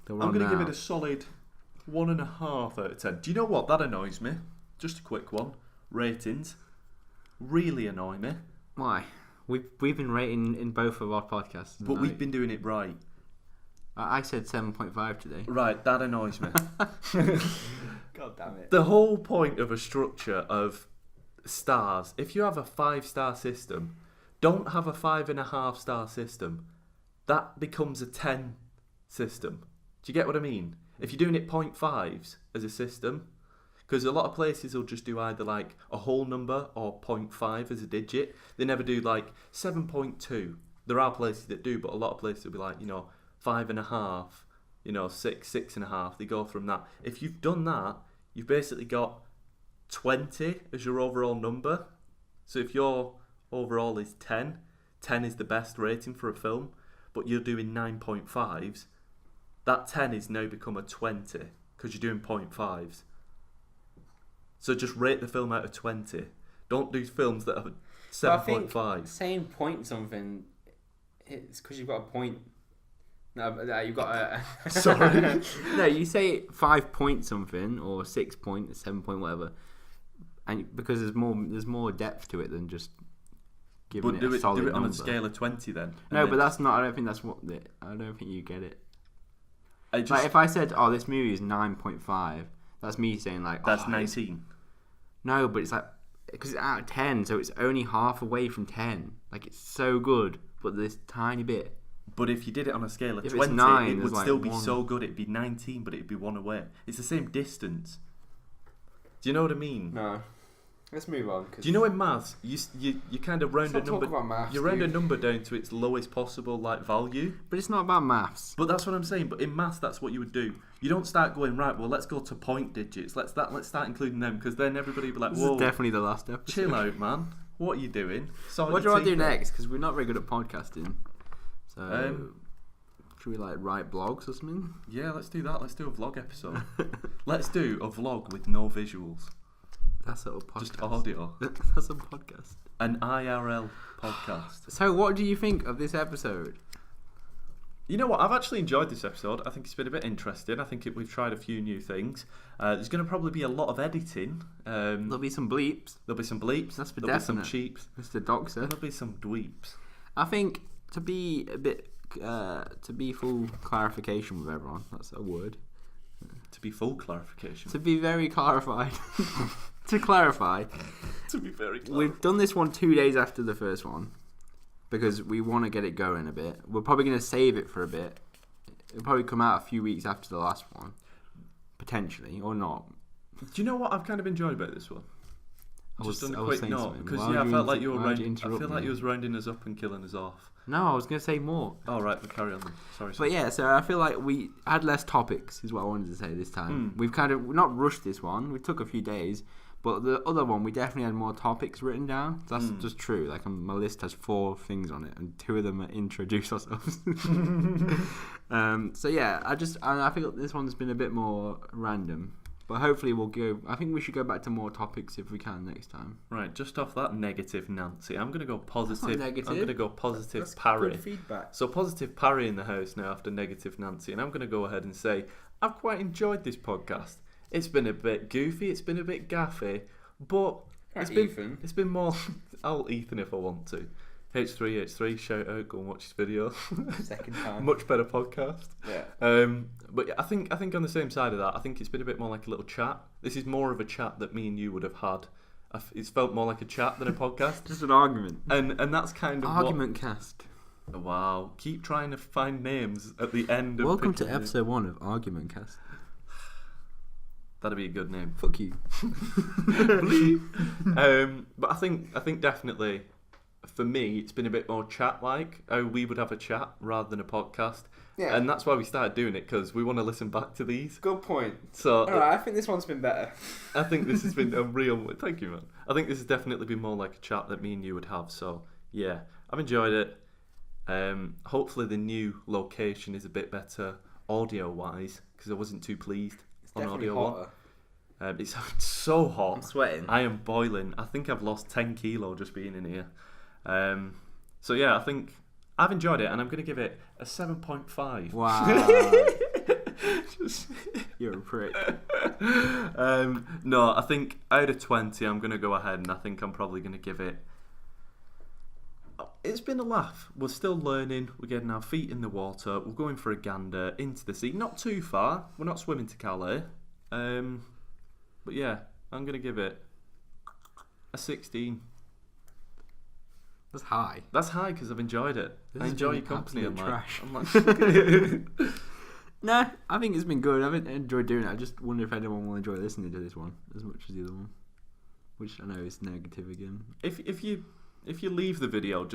I'm going to give it a solid 1.5 out of 10. Do you know what? That annoys me. Just a quick one. Ratings really annoy me. Why? We've been rating in both of our podcasts. But we've been doing it right. I said 7.5 today. Right, that annoys me. God damn it. The whole point of a structure of stars, if you have a 5-star system, don't have a 5.5-star system. That becomes a 10 system. Do you get what I mean? If you're doing it 0.5s as a system, because a lot of places will just do either like a whole number or 0.5 as a digit. They never do like 7.2. There are places that do, but a lot of places will be like, 5.5, 6, 6.5. They go from that. If you've done that, you've basically got 20 as your overall number. So if your overall is 10, 10 is the best rating for a film, but you're doing 9.5s, that 10 is now become a 20 because you're doing 0.5s. So just rate the film out of 20. Don't do films that have 7.5. Saying point something, it's because you've got a point. No, you've got a... Sorry. No, you say 5 point something or 6 point, 7 point, whatever, and because there's more depth to it than just giving it a solid number. Do it on a scale of 20 then. No, but that's not. I don't think that's what. I don't think you get it. Like if I said, "Oh, this movie is 9.5," that's me saying like, that's 19. No, but it's like because it's out of 10, so it's only half away from 10. Like it's so good, but this tiny bit. But if you did it on a scale of if 20, 9, it would like still be 1. so good. It'd be 19, but it'd be 1 away. It's the same distance. Do you know what I mean? No. Let's move on. Do you know in maths, you kind of round a number. You round a number down to its lowest possible value. But it's not about maths. But that's what I'm saying. But in maths, that's what you would do. You don't start going right. Well, let's go to point digits. Let's start including them because then everybody will be like, this whoa, is definitely the last episode. Chill out, man. What are you doing? What do I do next? Because we're not very good at podcasting. So should we write blogs or something? Yeah, let's do that. Let's do a vlog episode. Let's do a vlog with no visuals. That's a podcast. Just audio. That's a podcast. An IRL podcast. So what do you think of this episode? You know what? I've actually enjoyed this episode. I think it's been a bit interesting. I think we've tried a few new things. There's going to probably be a lot of editing. There'll be some bleeps. There'll be some bleeps. That's for There'll definite. be some cheeps. Mr. Doxer. There'll be some dweeps. I think to be a bit, to be full clarification with everyone. That's a word. To be full clarification. To be very clarified. To clarify. To be very clarified. We've done this one 2 days after the first one because we want to get it going a bit. We're probably going to save it for a bit. It'll probably come out a few weeks after the last one. Potentially, or not. Do you know what I've kind of enjoyed about this one? Just on a quick note, because I felt like you were rounding us up and killing us off. No, I was going to say more. Oh, right, but carry on then. Sorry. But yeah, so I feel like we had less topics, is what I wanted to say this time. We've kind of not rushed this one. We took a few days, but the other one, we definitely had more topics written down. That's just true. Like, my list has 4 things on it, and 2 of them are introduce ourselves. So yeah, I think this one's been a bit more random. But hopefully we'll go. I think we should go back to more topics if we can next time. Right, just off that negative Nancy, I'm going to go positive. That's not negative. I'm going to go positive That's Parry. Good feedback. So positive Parry in the house now after negative Nancy, and I'm going to go ahead and say I've quite enjoyed this podcast. It's been a bit goofy, it's been a bit gaffy, but it's been more. I'll Ethan if I want to. H3H3, shout out, go and watch his video. Second time. Much better podcast. Yeah. But I think on the same side of that, I think it's been a bit more like a little chat. This is more of a chat that me and you would have had. It's felt more like a chat than a podcast. Just an argument. And that's kind of argument cast. Wow. Keep trying to find names at the end of Welcome to episode 1 of Argument Cast. That'd be a good name. Fuck you. But I think definitely for me it's been a bit more chat like. We would have a chat rather than a podcast. Yeah. And that's why we started doing it, because we want to listen back to these. Good point. So alright, I think this one's been better. I think this has been a real... Thank you, man. I think this has definitely been more like a chat that me and you would have. So, yeah, I've enjoyed it. Hopefully the new location is a bit better audio-wise, because I wasn't too pleased on audio hotter. It's so hot. I'm sweating. I am boiling. I think I've lost 10 kilo just being in here. So, yeah, I think... I've enjoyed it, and I'm going to give it a 7.5. Wow. You're a prick. No, I think out of 20, I'm going to go ahead, and I think I'm probably going to give it... It's been a laugh. We're still learning. We're getting our feet in the water. We're going for a gander into the sea. Not too far. We're not swimming to Calais. But yeah, I'm going to give it a 16. That's high. That's high because I've enjoyed it. I enjoy your company. I'm trash. like nah, I think it's been good. I've enjoyed doing it. I just wonder if anyone will enjoy listening to this one as much as the other one, which I know is negative again. If you leave the video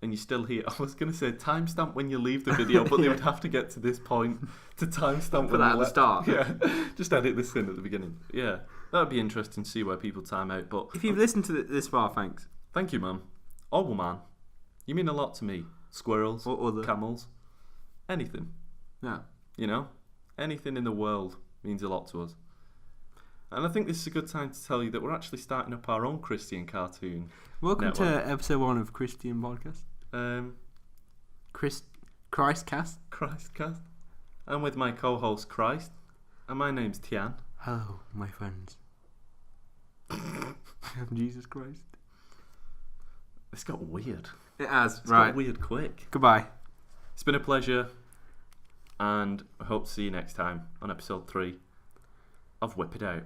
and you're still here, I was going to say timestamp when you leave the video, but they would have to get to this point to timestamp when that at the start. Yeah, just edit this in at the beginning. Yeah, that would be interesting to see where people time out. But if you've listened to this far, thanks. Thank you, man. Oh, man. You mean a lot to me. Squirrels, or other camels, anything. Yeah. You know, anything in the world means a lot to us. And I think this is a good time to tell you that we're actually starting up our own Christian cartoon. Welcome network. to episode 1 of Christian Podcast. Christcast. Christcast. I'm with my co-host Christ, and my name's Tian. Hello, my friends. I'm Jesus Christ. It's got weird. It has. It's got weird quick. Goodbye. It's been a pleasure, and I hope to see you next time on episode 3 of Whip It Out.